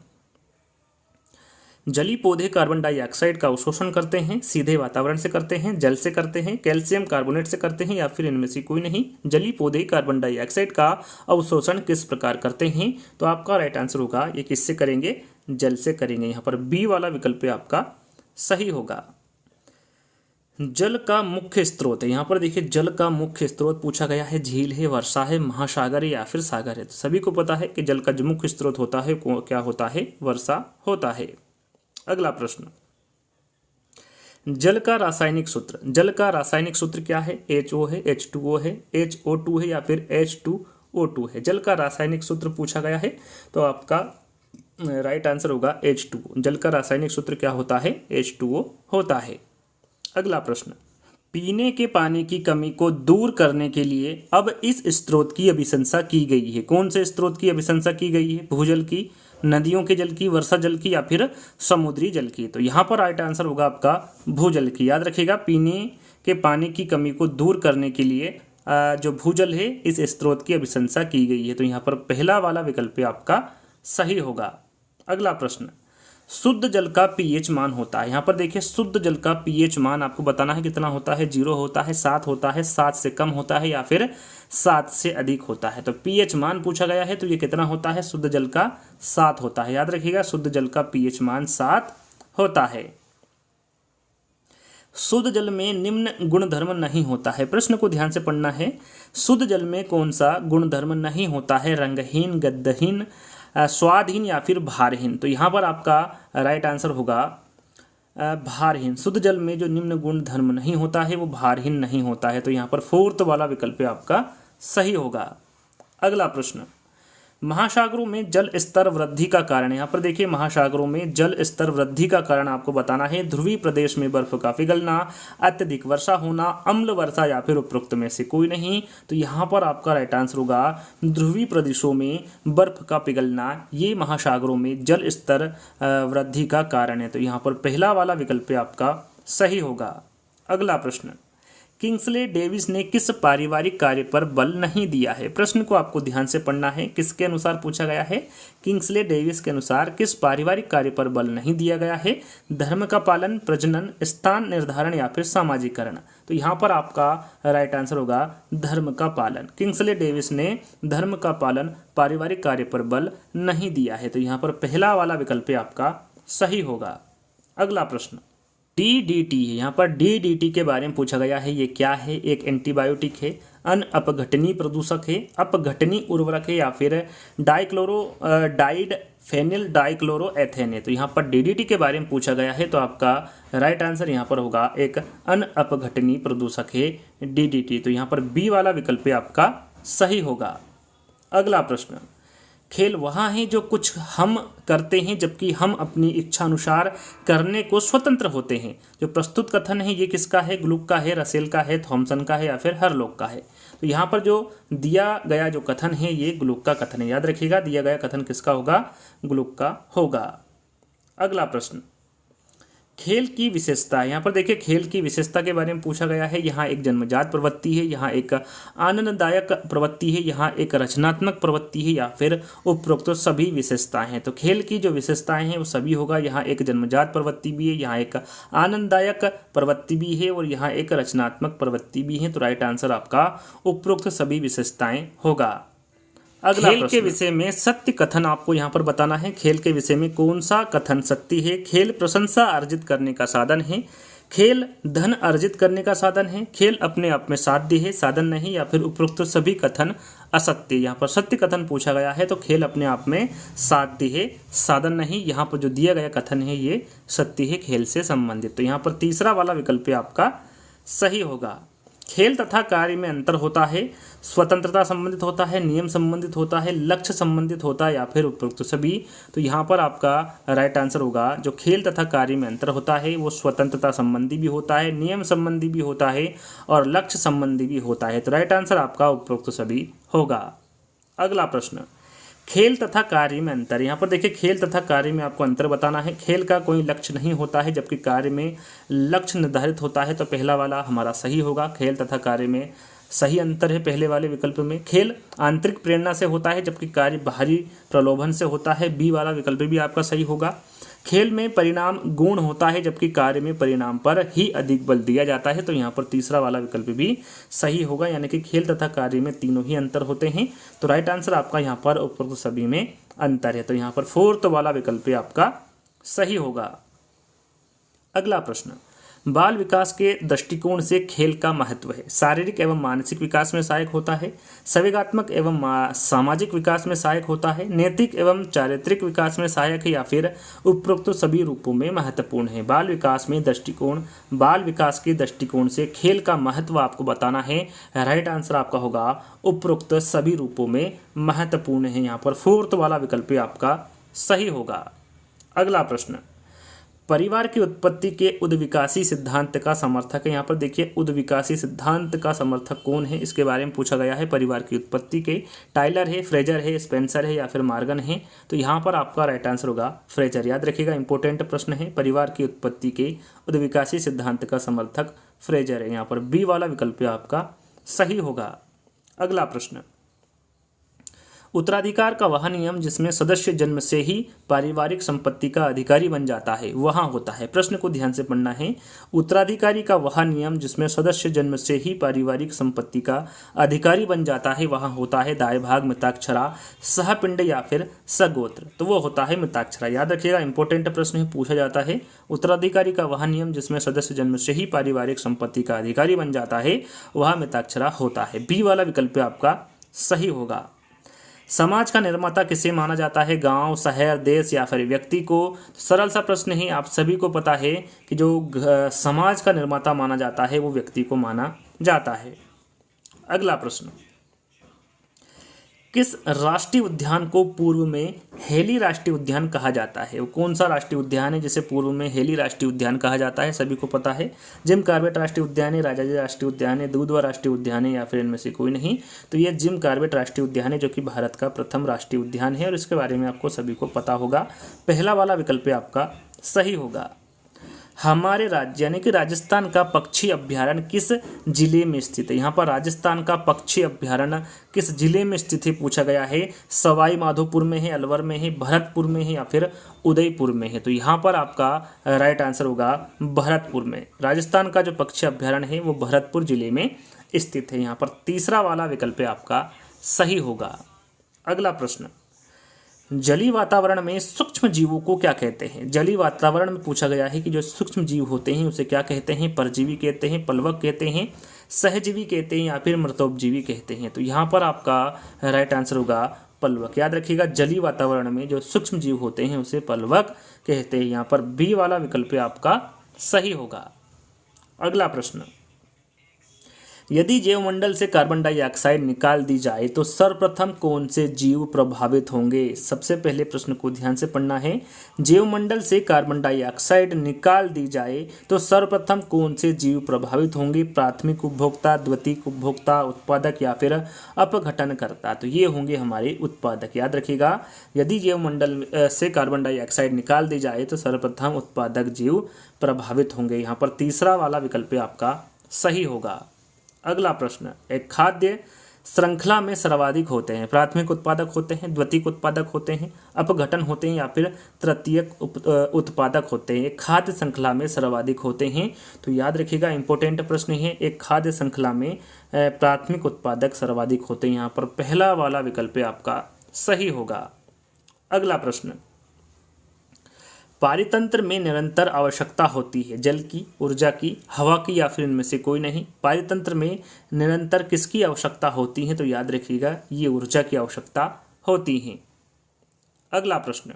जली पौधे कार्बन डाइऑक्साइड का अवशोषण करते हैं, सीधे वातावरण से करते हैं, जल से करते हैं, कैल्शियम कार्बोनेट से करते हैं या फिर इनमें से कोई नहीं? जली पौधे कार्बन डाइऑक्साइड का अवशोषण किस प्रकार करते हैं? तो आपका राइट आंसर होगा ये किससे करेंगे? जल से करेंगे। यहाँ पर बी वाला विकल्प आपका सही होगा। जल का मुख्य स्रोत है, यहाँ पर देखिए जल का मुख्य स्रोत पूछा गया है, झील है, वर्षा है, महासागर है या फिर सागर है। तो सभी को पता है कि जल का जो मुख्य स्रोत होता है क्या होता है, वर्षा होता है। अगला प्रश्न, जल का रासायनिक सूत्र, जल का रासायनिक सूत्र क्या है, HO है, H2O है, HO2 है या फिर H2O2 है। जल का रासायनिक सूत्र पूछा गया है तो आपका राइट आंसर होगा H2O। जल का रासायनिक सूत्र क्या होता है, H2O होता है। अगला प्रश्न, पीने के पानी की कमी को दूर करने के लिए अब इस स्रोत की अभिशंसा की गई है। कौन से स्रोत की अभिशंसा की गई है, भूजल की, नदियों के जल की, वर्षा जल की या फिर समुद्री जल की। तो यहाँ पर राइट आंसर होगा आपका भूजल की। याद रखिएगा, पीने के पानी की कमी को दूर करने के लिए जो भूजल है इस स्रोत की अभिशंसा की गई है। तो यहाँ पर पहला वाला विकल्प आपका सही होगा। अगला प्रश्न, शुद्ध जल का पीएच मान होता है। यहाँ पर देखिए शुद्ध जल का पीएच मान आपको बताना है कितना होता है, 0 होता है, 7 होता है, 7 से कम होता है या फिर 7 से अधिक होता है। तो पीएच मान पूछा गया है तो ये कितना होता है, शुद्ध जल का 7 होता है। याद रखिएगा शुद्ध जल का पीएच मान 7 होता है। शुद्ध जल में निम्न गुणधर्म नहीं होता है। प्रश्न को ध्यान से पढ़ना है, शुद्ध जल में कौन सा गुणधर्म नहीं होता है, रंगहीन, गंधहीन, स्वादहीन या फिर भारहीन। तो यहाँ पर आपका राइट आंसर होगा भारहीन। शुद्ध जल में जो निम्न गुण धर्म नहीं होता है वो भारहीन नहीं होता है। तो यहाँ पर फोर्थ वाला विकल्प आपका सही होगा। अगला प्रश्न, महासागरों में जल स्तर वृद्धि का कारण। यहाँ पर देखिए महासागरों में जल स्तर वृद्धि का कारण आपको बताना है, ध्रुवीय प्रदेश में बर्फ का पिघलना, अत्यधिक वर्षा होना, अम्ल वर्षा या फिर उपरोक्त में से कोई नहीं। तो यहाँ पर आपका राइट आंसर होगा ध्रुवीय प्रदेशों में बर्फ का पिघलना, ये महासागरों में जल स्तर वृद्धि का कारण है। तो यहाँ पर पहला वाला विकल्प आपका सही होगा। अगला प्रश्न, किंग्सले डेविस ने किस पारिवारिक कार्य पर बल नहीं दिया है। प्रश्न को आपको ध्यान से पढ़ना है, किसके अनुसार पूछा गया है, किंग्सले डेविस के अनुसार किस पारिवारिक कार्य पर बल नहीं दिया गया है, धर्म का पालन, प्रजनन, स्थान निर्धारण या फिर सामाजिकरण। तो यहाँ पर आपका राइट आंसर होगा धर्म का पालन। किंग्सले डेविस ने धर्म का पालन, पारिवारिक कार्य पर बल नहीं दिया है। तो यहाँ पर पहला वाला विकल्प आपका सही होगा। अगला प्रश्न, DDT है, यहाँ पर DDT के बारे में पूछा गया है, ये क्या है, एक एंटीबायोटिक है, अन अपघटनी प्रदूषक है, अपघटनी उर्वरक है या फिर डाइड फेनिल डाइक्लोरोएथेन है। तो यहाँ पर DDT के बारे में पूछा गया है तो आपका राइट आंसर यहाँ पर होगा एक अन अपघटनी प्रदूषक है DDT। तो यहाँ पर बी वाला विकल्प आपका सही होगा। अगला प्रश्न, खेल वहाँ है जो कुछ हम करते हैं जबकि हम अपनी इच्छा अनुसार करने को स्वतंत्र होते हैं। जो प्रस्तुत कथन है ये किसका है, ग्लुक का है, रसेल का है, थॉमसन का है या फिर हरलॉक का है। तो यहाँ पर जो दिया गया जो कथन है ये ग्लुक का कथन है। याद रखिएगा दिया गया कथन किसका होगा, ग्लुक का होगा। अगला प्रश्न, खेल की विशेषता। यहाँ पर देखिए खेल की विशेषता के बारे में पूछा गया है। यहाँ एक जन्मजात प्रवृत्ति है, यहाँ एक आनंददायक प्रवृत्ति है, यहाँ एक रचनात्मक प्रवृत्ति है या फिर उपरोक्त तो सभी विशेषताएं हैं। तो खेल की जो विशेषताएं हैं वो सभी होगा। यहाँ एक जन्मजात प्रवृत्ति भी है, यहाँ एक आनंददायक प्रवृत्ति भी है और यहाँ एक रचनात्मक प्रवृत्ति भी है। तो राइट आंसर आपका उपरोक्त सभी विशेषताएं होगा। अगला खेल के विषय में सत्य कथन आपको यहाँ पर बताना है। खेल के विषय में कौन सा कथन सत्य है, खेल प्रशंसा अर्जित करने का साधन है, खेल धन अर्जित करने का साधन है, खेल अपने आप में साध्य है, साधन नहीं, या फिर उपरोक्त सभी कथन असत्य। यहाँ पर सत्य कथन पूछा गया है तो खेल अपने आप में साध्य है, साधन नहीं। यहाँ पर जो दिया गया कथन है ये सत्य है, खेल से संबंधित। तो यहाँ पर तीसरा वाला विकल्प आपका सही होगा। खेल तथा कार्य में अंतर होता है, स्वतंत्रता संबंधित होता है, नियम संबंधित होता है, लक्ष्य संबंधित होता है या फिर उपरोक्त सभी। तो यहाँ पर आपका राइट आंसर होगा जो खेल तथा कार्य में अंतर होता है वो स्वतंत्रता संबंधी भी होता है, नियम संबंधी भी होता है और लक्ष्य संबंधी भी होता है। तो राइट आंसर आपका उपरोक्त सभी होगा। अगला प्रश्न, खेल तथा कार्य में अंतर। यहाँ पर देखिए खेल तथा कार्य में आपको अंतर बताना है। खेल का कोई लक्ष्य नहीं होता है जबकि कार्य में लक्ष्य निर्धारित होता है। तो पहला वाला हमारा सही होगा, खेल तथा कार्य में सही अंतर है पहले वाले विकल्प में। खेल आंतरिक प्रेरणा से होता है जबकि कार्य बाहरी प्रलोभन से होता है, बी वाला विकल्प भी आपका सही होगा। खेल में परिणाम गुण होता है जबकि कार्य में परिणाम पर ही अधिक बल दिया जाता है। तो यहाँ पर तीसरा वाला विकल्प भी सही होगा, यानी कि खेल तथा कार्य में तीनों ही अंतर होते हैं। तो राइट आंसर आपका यहाँ पर उपरोक्त सभी में अंतर है। तो यहाँ पर फोर्थ वाला विकल्प आपका सही होगा। अगला प्रश्न, बाल विकास के दृष्टिकोण से खेल का महत्व है। शारीरिक एवं मानसिक विकास में सहायक होता है, संवेगात्मक एवं सामाजिक विकास में सहायक होता है, नैतिक एवं चारित्रिक विकास में सहायक है या फिर उपरोक्त सभी रूपों में महत्वपूर्ण है। बाल विकास के दृष्टिकोण से खेल का महत्व आपको बताना है। राइट आंसर आपका होगा उपरोक्त सभी रूपों में महत्वपूर्ण है। यहाँ पर फोर्थ वाला विकल्प आपका सही होगा। अगला प्रश्न, परिवार की उत्पत्ति के उद्विकासी सिद्धांत का समर्थक है। यहाँ पर देखिए उद्विकासी सिद्धांत का समर्थक कौन है, इसके बारे में पूछा गया है। परिवार की उत्पत्ति के टाइलर है, फ्रेजर है, स्पेंसर है या फिर मॉर्गन है। तो यहाँ पर आपका राइट आंसर होगा फ्रेजर। याद रखिएगा, इंपॉर्टेंट प्रश्न है। परिवार की उत्पत्ति के उद्विकासी सिद्धांत का समर्थक फ्रेजर है। यहाँ पर बी वाला विकल्प आपका सही होगा। अगला प्रश्न, उत्तराधिकार का वह नियम जिसमें सदस्य जन्म से ही पारिवारिक संपत्ति का अधिकारी बन जाता है वहाँ होता है। प्रश्न को ध्यान से पढ़ना है। उत्तराधिकारी का वह नियम जिसमें सदस्य जन्म से ही पारिवारिक संपत्ति का अधिकारी बन जाता है वहाँ होता है दाएं भाग, मिताक्षरा, सहपिंड या फिर सगोत्र। तो वो होता है मिताक्षरा। याद रखिएगा, इंपॉर्टेंट प्रश्न है, पूछा जाता है। उत्तराधिकारी का वह नियम जिसमें सदस्य जन्म से ही पारिवारिक संपत्ति का अधिकारी बन जाता है वह मिताक्षरा होता है। बी वाला विकल्प आपका सही होगा। समाज का निर्माता किसे माना जाता है, गांव, शहर, देश या फिर व्यक्ति को। सरल सा प्रश्न है, आप सभी को पता है कि जो समाज का निर्माता माना जाता है वो व्यक्ति को माना जाता है। अगला प्रश्न, किस राष्ट्रीय उद्यान को पूर्व में हेली राष्ट्रीय उद्यान कहा जाता है? वो कौन सा राष्ट्रीय उद्यान है जिसे पूर्व में हेली राष्ट्रीय उद्यान कहा जाता है? सभी को पता है। जिम कॉर्बेट राष्ट्रीय उद्यान है, राजाजी राष्ट्रीय उद्यान है, दूधवा राष्ट्रीय उद्यान है या फिर इनमें से कोई नहीं। तो ये जिम कॉर्बेट राष्ट्रीय उद्यान है जो कि भारत का प्रथम राष्ट्रीय उद्यान है और इसके बारे में आपको सभी को पता होगा। पहला वाला विकल्प आपका सही होगा। हमारे राज्य यानी कि राजस्थान का पक्षी अभ्यारण्य किस जिले में स्थित है? यहाँ पर राजस्थान का पक्षी अभ्यारण्य किस जिले में स्थित है पूछा गया है। सवाई माधोपुर में है, अलवर में है, भरतपुर में है या फिर उदयपुर में है। तो यहाँ पर आपका राइट आंसर होगा भरतपुर में। राजस्थान का जो पक्षी अभ्यारण्य है वो भरतपुर जिले में स्थित है। यहाँ पर तीसरा वाला विकल्प आपका सही होगा। अगला प्रश्न, जलीय वातावरण में सूक्ष्म जीवों को क्या कहते हैं? जलीय वातावरण में पूछा गया है कि जो सूक्ष्म जीव होते हैं उसे क्या कहते हैं? परजीवी कहते हैं, पलवक कहते हैं, सहजीवी कहते हैं या फिर मृतोपजीवी कहते हैं। तो यहाँ पर आपका राइट आंसर होगा पलवक। याद रखिएगा, जलीय वातावरण में जो सूक्ष्म जीव होते हैं उसे पलवक कहते हैं। यहाँ पर बी वाला विकल्प आपका सही होगा। अगला प्रश्न, यदि जैवमंडल से कार्बन डाइऑक्साइड निकाल दी जाए तो सर्वप्रथम कौन से जीव प्रभावित होंगे? सबसे पहले प्रश्न को ध्यान से पढ़ना है। जैवमंडल से कार्बन डाइऑक्साइड निकाल दी जाए तो सर्वप्रथम कौन से जीव प्रभावित होंगे? प्राथमिक उपभोक्ता, द्वितीयक उपभोक्ता, उत्पादक या फिर अपघटनकर्ता। तो ये होंगे हमारे उत्पादक। याद रखिएगा, यदि जैवमंडल से कार्बन डाइऑक्साइड निकाल दी जाए तो सर्वप्रथम उत्पादक जीव प्रभावित होंगे। यहाँ पर तीसरा वाला विकल्प आपका सही होगा। अगला प्रश्न, एक खाद्य श्रृंखला में सर्वाधिक होते हैं प्राथमिक उत्पादक होते हैं, द्वितीयक उत्पादक होते हैं, अपघटन होते हैं या फिर तृतीयक उत्पादक होते हैं। एक खाद्य श्रृंखला में सर्वाधिक होते हैं। तो याद रखिएगा, इंपॉर्टेंट प्रश्न है। एक खाद्य श्रृंखला में प्राथमिक उत्पादक सर्वाधिक होते हैं। यहाँ पर पहला वाला विकल्प आपका सही होगा। अगला प्रश्न, पारितंत्र में निरंतर आवश्यकता होती है, जल की, ऊर्जा की, हवा की या फिर इनमें से कोई नहीं। पारितंत्र में निरंतर किसकी आवश्यकता होती है? तो याद रखिएगा, ये ऊर्जा की आवश्यकता होती है। अगला प्रश्न,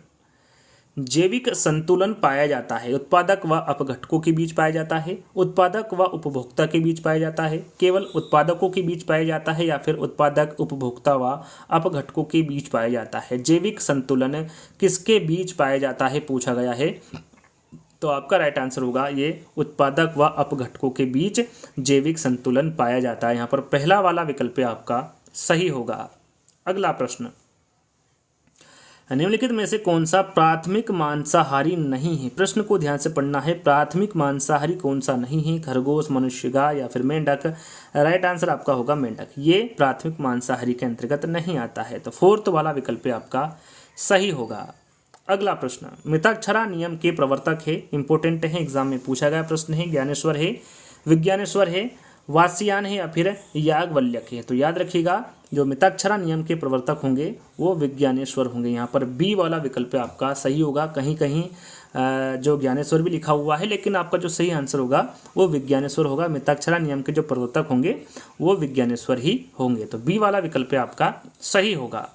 जैविक संतुलन पाया जाता है उत्पादक व अपघटकों के बीच पाया जाता है, उत्पादक व उपभोक्ता के बीच पाया जाता है, केवल उत्पादकों के बीच पाया जाता है या फिर उत्पादक, उपभोक्ता व अपघटकों के बीच पाया जाता है? जैविक संतुलन किसके बीच पाया जाता है पूछा गया है। तो आपका राइट आंसर होगा ये उत्पादक व अपघटकों के बीच जैविक संतुलन पाया जाता है। यहाँ पर पहला वाला विकल्प आपका सही होगा। अगला प्रश्न, निम्नलिखित में से कौन सा प्राथमिक मांसाहारी नहीं है? प्रश्न को ध्यान से पढ़ना है। प्राथमिक मांसाहारी कौन सा नहीं है? खरगोश, मनुष्य, गाय या फिर मेंढक। राइट आंसर आपका होगा मेंढक। ये प्राथमिक मांसाहारी के अंतर्गत नहीं आता है। तो फोर्थ वाला विकल्प आपका सही होगा। अगला प्रश्न, मिताक्षरा नियम के प्रवर्तक है, इंपॉर्टेंट है, एग्जाम में पूछा गया प्रश्न है। ज्ञानेश्वर है, विज्ञानेश्वर है, वात्स्यायन है या फिर याज्ञवल्क्य है। तो याद रखिएगा, जो मिताक्षरा नियम के प्रवर्तक होंगे वो विज्ञानेश्वर होंगे। यहाँ पर बी वाला विकल्प आपका सही होगा। कहीं कहीं जो ज्ञानेश्वर भी लिखा हुआ है, लेकिन आपका जो सही आंसर होगा वो विज्ञानेश्वर होगा। मिताक्षरा नियम के जो प्रवर्तक होंगे वो विज्ञानेश्वर ही होंगे। तो बी वाला विकल्प आपका सही होगा।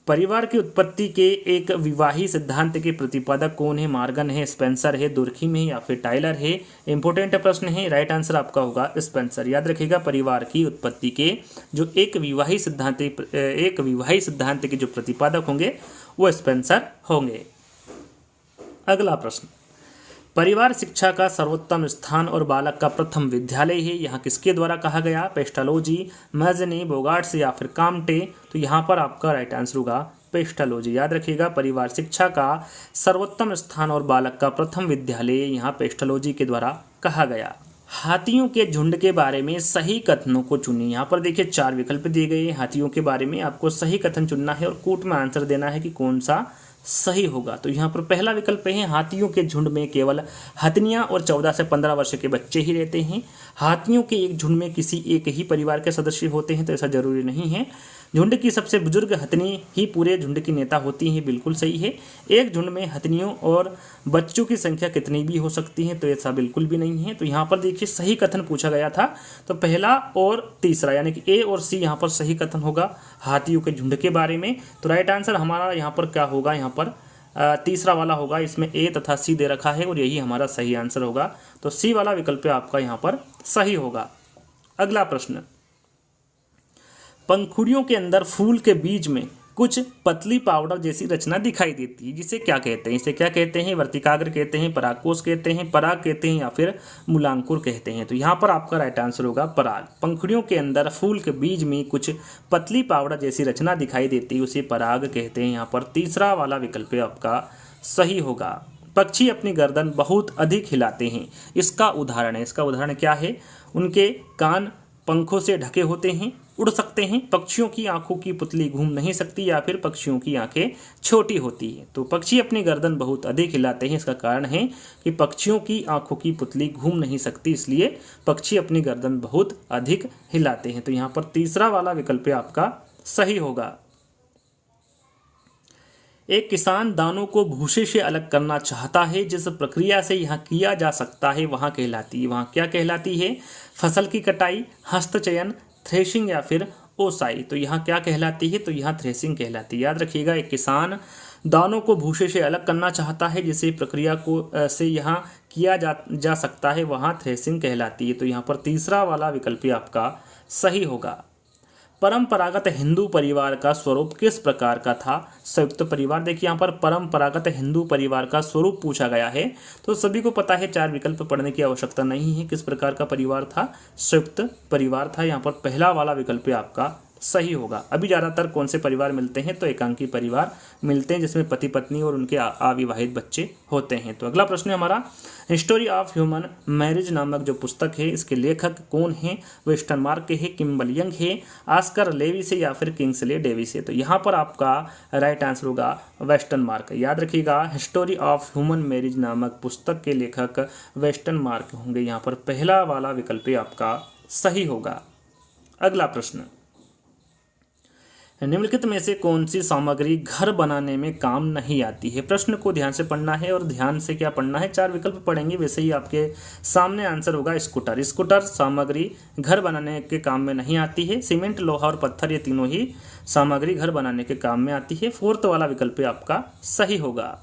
परिवार की उत्पत्ति के एक विवाही सिद्धांत के प्रतिपादक कौन है? मार्गन है, स्पेंसर है, दुर्खिम है या फिर टाइलर है? इंपॉर्टेंट प्रश्न है। राइट आंसर आपका होगा स्पेंसर। याद रखिएगा, परिवार की उत्पत्ति के जो एक विवाही सिद्धांत के जो प्रतिपादक होंगे वो स्पेंसर होंगे। अगला प्रश्न, परिवार शिक्षा का सर्वोत्तम स्थान और बालक का प्रथम विद्यालय है, यहाँ किसके द्वारा कहा गया? पेस्टालोजी, मैजनी, बोगार्ट्स या फिर काम्टे? तो यहाँ पर आपका राइट आंसर होगा पेस्टालोजी। याद रखिएगा, परिवार शिक्षा का सर्वोत्तम स्थान और बालक का प्रथम विद्यालय यहाँ पेस्टालोजी के द्वारा कहा गया। हाथियों के झुंड के बारे में सही कथनों को चुनिए। यहाँ पर देखिए 4 विकल्प दिए गए हैं। हाथियों के बारे में आपको सही कथन चुनना है और कूट में आंसर देना है कि कौन सा सही होगा। तो यहाँ पर पहला विकल्प है, हाथियों के झुंड में केवल हथनियाँ और 14 से 15 वर्ष के बच्चे ही रहते हैं। हाथियों के एक झुंड में किसी एक ही परिवार के सदस्य होते हैं, तो ऐसा जरूरी नहीं है। झुंड की सबसे बुजुर्ग हथनी ही पूरे झुंड की नेता होती हैं, बिल्कुल सही है। एक झुंड में हथनियों और बच्चों की संख्या कितनी भी हो सकती है, तो ऐसा बिल्कुल भी नहीं है। तो यहाँ पर देखिए सही कथन पूछा गया था, तो पहला और तीसरा यानी कि ए और सी यहाँ पर सही कथन होगा हाथियों के झुंड के बारे में। तो राइट आंसर हमारा यहाँ पर क्या होगा? यहाँ पर तीसरा वाला होगा। इसमें ए तथा सी दे रखा है और यही हमारा सही आंसर होगा। तो सी वाला विकल्प आपका यहाँ पर सही होगा। अगला प्रश्न, पंखुड़ियों के अंदर फूल के बीज में कुछ पतली पाउडर जैसी रचना दिखाई देती है, जिसे क्या कहते हैं? इसे क्या कहते हैं? वर्तिकाग्र कहते हैं, परागकोश कहते हैं, पराग कहते हैं या फिर मूलांकुर कहते हैं? तो यहाँ पर आपका राइट आंसर होगा पराग। पंखुड़ियों के अंदर फूल के बीज में कुछ पतली पाउडर जैसी रचना दिखाई देती है, उसे पराग कहते हैं। यहाँ पर तीसरा वाला विकल्प आपका सही होगा। पक्षी अपनी गर्दन बहुत अधिक हिलाते हैं, इसका उदाहरण है। इसका उदाहरण क्या है? उनके कान पंखों से ढके होते हैं, उड़ सकते हैं, पक्षियों की आंखों की पुतली घूम नहीं सकती या फिर पक्षियों की आंखें छोटी होती हैं। तो पक्षी अपनी गर्दन बहुत अधिक हिलाते हैं, इसका कारण है कि पक्षियों की आंखों की पुतली घूम नहीं सकती, इसलिए पक्षी अपनी गर्दन बहुत अधिक हिलाते हैं। तो यहाँ पर तीसरा वाला विकल्प आपका सही होगा। एक किसान दानों को भूसे से अलग करना चाहता है, जिस प्रक्रिया से यहाँ किया जा सकता है वहाँ कहलाती है। वहाँ क्या कहलाती है? फसल की कटाई, हस्तचयन, थ्रेशिंग या फिर ओसाई? तो यहाँ क्या कहलाती है? तो यहाँ थ्रेशिंग कहलाती है। याद रखिएगा, एक किसान दानों को भूसे से अलग करना चाहता है, जिसे प्रक्रिया को से यहाँ किया जा सकता है वहाँ थ्रेशिंग कहलाती है। तो यहाँ पर तीसरा वाला विकल्प आपका सही होगा। परंपरागत हिंदू परिवार का स्वरूप किस प्रकार का था? संयुक्त परिवार। देखिए यहाँ पर परंपरागत हिंदू परिवार का स्वरूप पूछा गया है, तो सभी को पता है, 4 विकल्प पढ़ने की आवश्यकता नहीं है। किस प्रकार का परिवार था? संयुक्त परिवार था। यहाँ पर पहला वाला विकल्प आपका सही होगा। अभी ज़्यादातर कौन से परिवार मिलते हैं? तो एकांकी परिवार मिलते हैं, जिसमें पति पत्नी और उनके अविवाहित बच्चे होते हैं। तो अगला प्रश्न है हमारा, हिस्टोरी ऑफ ह्यूमन मैरिज नामक जो पुस्तक है, इसके लेखक कौन है? वेस्टनमार्क है, किम्बल यंग है, ऑस्कर लेविस है या फिर किंग्सले डेविस है? तो यहाँ पर आपका राइट आंसर होगा वेस्टनमार्क। याद रखिएगा, हिस्टोरी ऑफ ह्यूमन मैरिज नामक पुस्तक के लेखक वेस्टनमार्क होंगे। यहाँ पर पहला वाला विकल्प आपका सही होगा। अगला प्रश्न, निम्नलिखित में से कौन सी सामग्री घर बनाने में काम नहीं आती है? प्रश्न को ध्यान से पढ़ना है और ध्यान से क्या पढ़ना है, 4 विकल्प पढ़ेंगे, वैसे ही आपके सामने आंसर होगा स्कूटर। स्कूटर सामग्री घर बनाने के काम में नहीं आती है। सीमेंट, लोहा और पत्थर, ये तीनों ही सामग्री घर बनाने के काम में आती है। 4th वाला विकल्प आपका सही होगा।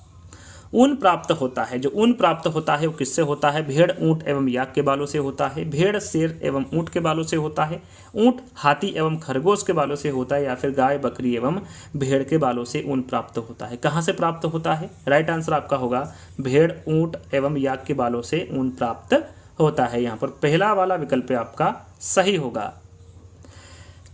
ऊन प्राप्त होता है, जो ऊन प्राप्त होता है वो किससे होता है? भेड़, ऊंट एवं याक के बालों से होता है। भेड़, शेर एवं ऊंट के बालों से होता है। ऊंट, हाथी एवं खरगोश के बालों से होता है या फिर गाय, बकरी एवं भेड़ के बालों से ऊन प्राप्त होता है? कहाँ से प्राप्त होता है? राइट आंसर आपका होगा भेड़, ऊंट एवं याक के बालों से ऊन प्राप्त होता है। यहाँ पर पहला वाला विकल्प आपका सही होगा।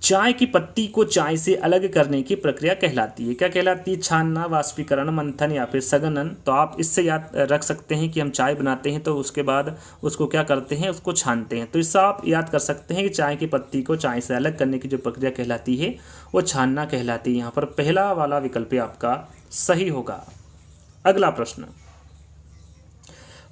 चाय की पत्ती को चाय से अलग करने की प्रक्रिया कहलाती है, क्या कहलाती है? छानना, वाष्पीकरण, मंथन या फिर संघनन? तो आप इससे याद रख सकते हैं कि हम चाय बनाते हैं तो उसके बाद उसको क्या करते हैं? उसको छानते हैं। तो इससे आप याद कर सकते हैं कि चाय की पत्ती को चाय से अलग करने की जो प्रक्रिया कहलाती है वो छानना कहलाती है। यहाँ पर पहला वाला विकल्प आपका सही होगा। अगला प्रश्न,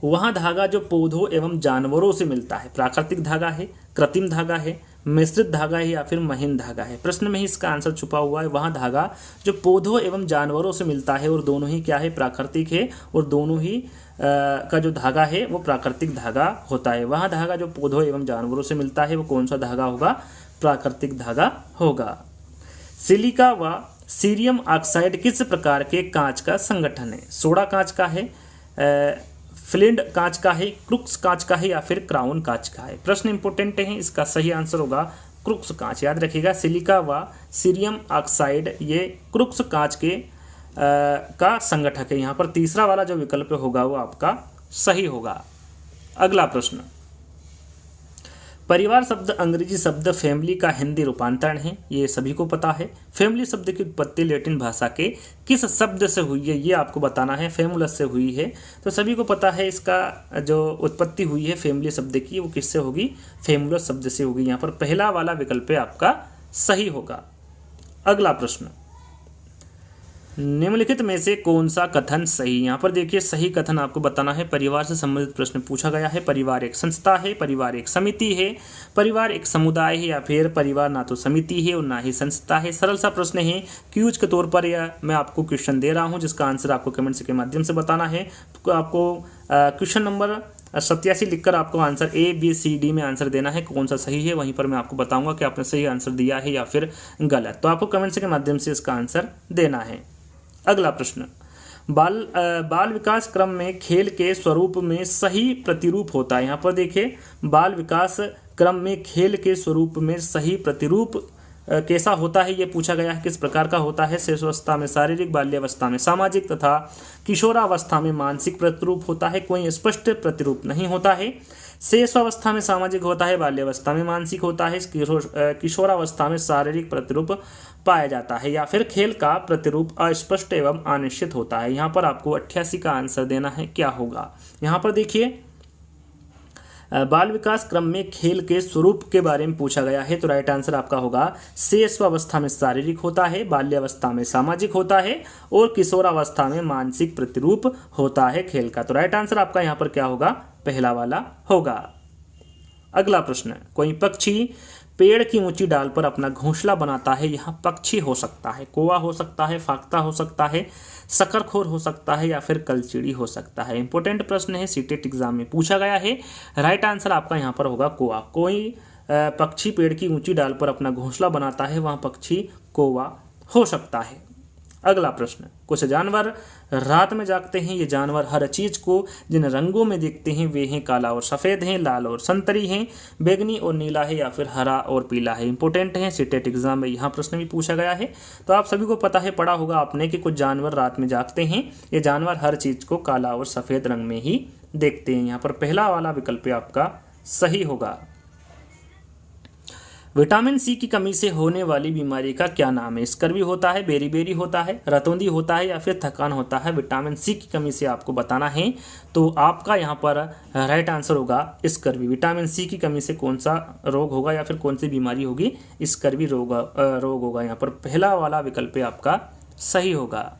वहाँ धागा जो पौधों एवं जानवरों से मिलता है, प्राकृतिक धागा है, कृत्रिम धागा है, मिश्रित धागा है या फिर महीन धागा है। प्रश्न में ही इसका आंसर छुपा हुआ है। वहाँ धागा जो पौधों एवं जानवरों से मिलता है और दोनों ही क्या है, प्राकृतिक है, और दोनों ही का जो धागा है वो प्राकृतिक धागा होता है। वहाँ धागा जो पौधों एवं जानवरों से मिलता है वो कौन सा धागा होगा, प्राकृतिक धागा होगा। सिलिका व सीरियम ऑक्साइड किस प्रकार के कांच का संगठन है? सोडा कांच का है, फ्लिंट कांच का है, क्रुक्स कांच का है या फिर क्राउन कांच का है। प्रश्न इंपोर्टेंट है, इसका सही आंसर होगा क्रुक्स कांच। याद रखिएगा, सिलिका व सीरियम ऑक्साइड ये क्रुक्स कांच के का संगठक है। यहाँ पर तीसरा वाला जो विकल्प होगा वो आपका सही होगा। अगला प्रश्न, परिवार शब्द अंग्रेजी शब्द फैमिली का हिंदी रूपांतरण है, ये सभी को पता है। फैमिली शब्द की उत्पत्ति लैटिन भाषा के किस शब्द से हुई है, ये आपको बताना है। फैमुलस से हुई है, तो सभी को पता है इसका जो उत्पत्ति हुई है फैमिली शब्द की वो किससे होगी, फैमुलस शब्द से होगी। यहाँ पर पहला वाला विकल्प आपका सही होगा। अगला प्रश्न, निम्नलिखित में से कौन सा कथन सही? यहाँ पर देखिए सही कथन आपको बताना है। परिवार से संबंधित प्रश्न पूछा गया है। परिवार एक संस्था है, परिवार एक समिति है, परिवार एक समुदाय है या फिर परिवार ना तो समिति है और ना ही संस्था है। सरल सा प्रश्न है, क्यूज के तौर पर या मैं आपको क्वेश्चन दे रहा हूँ जिसका आंसर आपको कमेंट्स के माध्यम से बताना है। तो आपको क्वेश्चन नंबर 87 लिखकर आपको आंसर ABCD में आंसर देना है, कौन सा सही है। वहीं पर मैं आपको बताऊंगा कि आपने सही आंसर दिया है या फिर गलत, तो आपको कमेंट्स के माध्यम से इसका आंसर देना है। अगला प्रश्न, बाल विकास क्रम में खेल के स्वरूप में सही प्रतिरूप होता है। यहाँ पर देखिए, बाल विकास क्रम में खेल के स्वरूप में सही प्रतिरूप कैसा होता है ये पूछा गया है। किस प्रकार का होता है? शिशुअवस्था में शारीरिक, बाल्यावस्था में सामाजिक तथा किशोरावस्था में मानसिक प्रतिरूप होता है। कोई स्पष्ट प्रतिरूप नहीं होता है। शिशुअवस्था में सामाजिक होता है, बाल्यावस्था में मानसिक होता है, किशोरावस्था में शारीरिक प्रतिरूप पाया जाता है या फिर खेल का प्रतिरूप अस्पष्ट एवं अनिश्चित होता है। यहाँ पर आपको 88 का आंसर देना है, क्या होगा। यहाँ पर देखिए, बाल विकास क्रम में खेल के स्वरूप के बारे में पूछा गया है, तो राइट आंसर आपका होगा शिशुअवस्था में शारीरिक होता है, बाल्यावस्था में सामाजिक होता है और किशोरावस्था में मानसिक प्रतिरूप होता है खेल का। तो राइट आंसर आपका यहाँ पर क्या होगा, पहला वाला होगा। अगला प्रश्न, कोई पक्षी पेड़ की ऊंची डाल पर अपना घोंसला बनाता है। यहाँ पक्षी हो सकता है, कौवा हो सकता है, फाख्ता हो सकता है, शकरखोर हो सकता है या फिर कलचिड़ी हो सकता है। इंपॉर्टेंट प्रश्न है, सीटेट एग्जाम में पूछा गया है। राइट आंसर आपका यहाँ पर होगा कौवा। कोई पक्षी पेड़ की ऊंची डाल पर अपना घोंसला बनाता है, वहाँ पक्षी कौवा हो सकता है। अगला प्रश्न, कुछ जानवर रात में जागते हैं। ये जानवर हर चीज को जिन रंगों में देखते हैं वे हैं काला और सफ़ेद हैं, लाल और संतरी हैं, बैगनी और नीला है या फिर हरा और पीला है। इंपॉर्टेंट है, सीटेट एग्जाम में यहाँ प्रश्न भी पूछा गया है। तो आप सभी को पता है, पढ़ा होगा आपने कि कुछ जानवर रात में जागते हैं। ये जानवर हर चीज को काला और सफ़ेद रंग में ही देखते हैं। यहाँ पर पहला वाला विकल्प आपका सही होगा। विटामिन सी की कमी से होने वाली बीमारी का क्या नाम है? स्कर्वी होता है, बेरीबेरी होता है, रतौंधी होता है या फिर थकान होता है। विटामिन सी की कमी से आपको बताना है, तो आपका यहाँ पर राइट आंसर होगा स्कर्वी। विटामिन सी की कमी से कौन सा रोग होगा या फिर कौन सी बीमारी होगी? स्कर्वी रोग होगा। यहाँ पर पहला वाला विकल्प आपका सही होगा।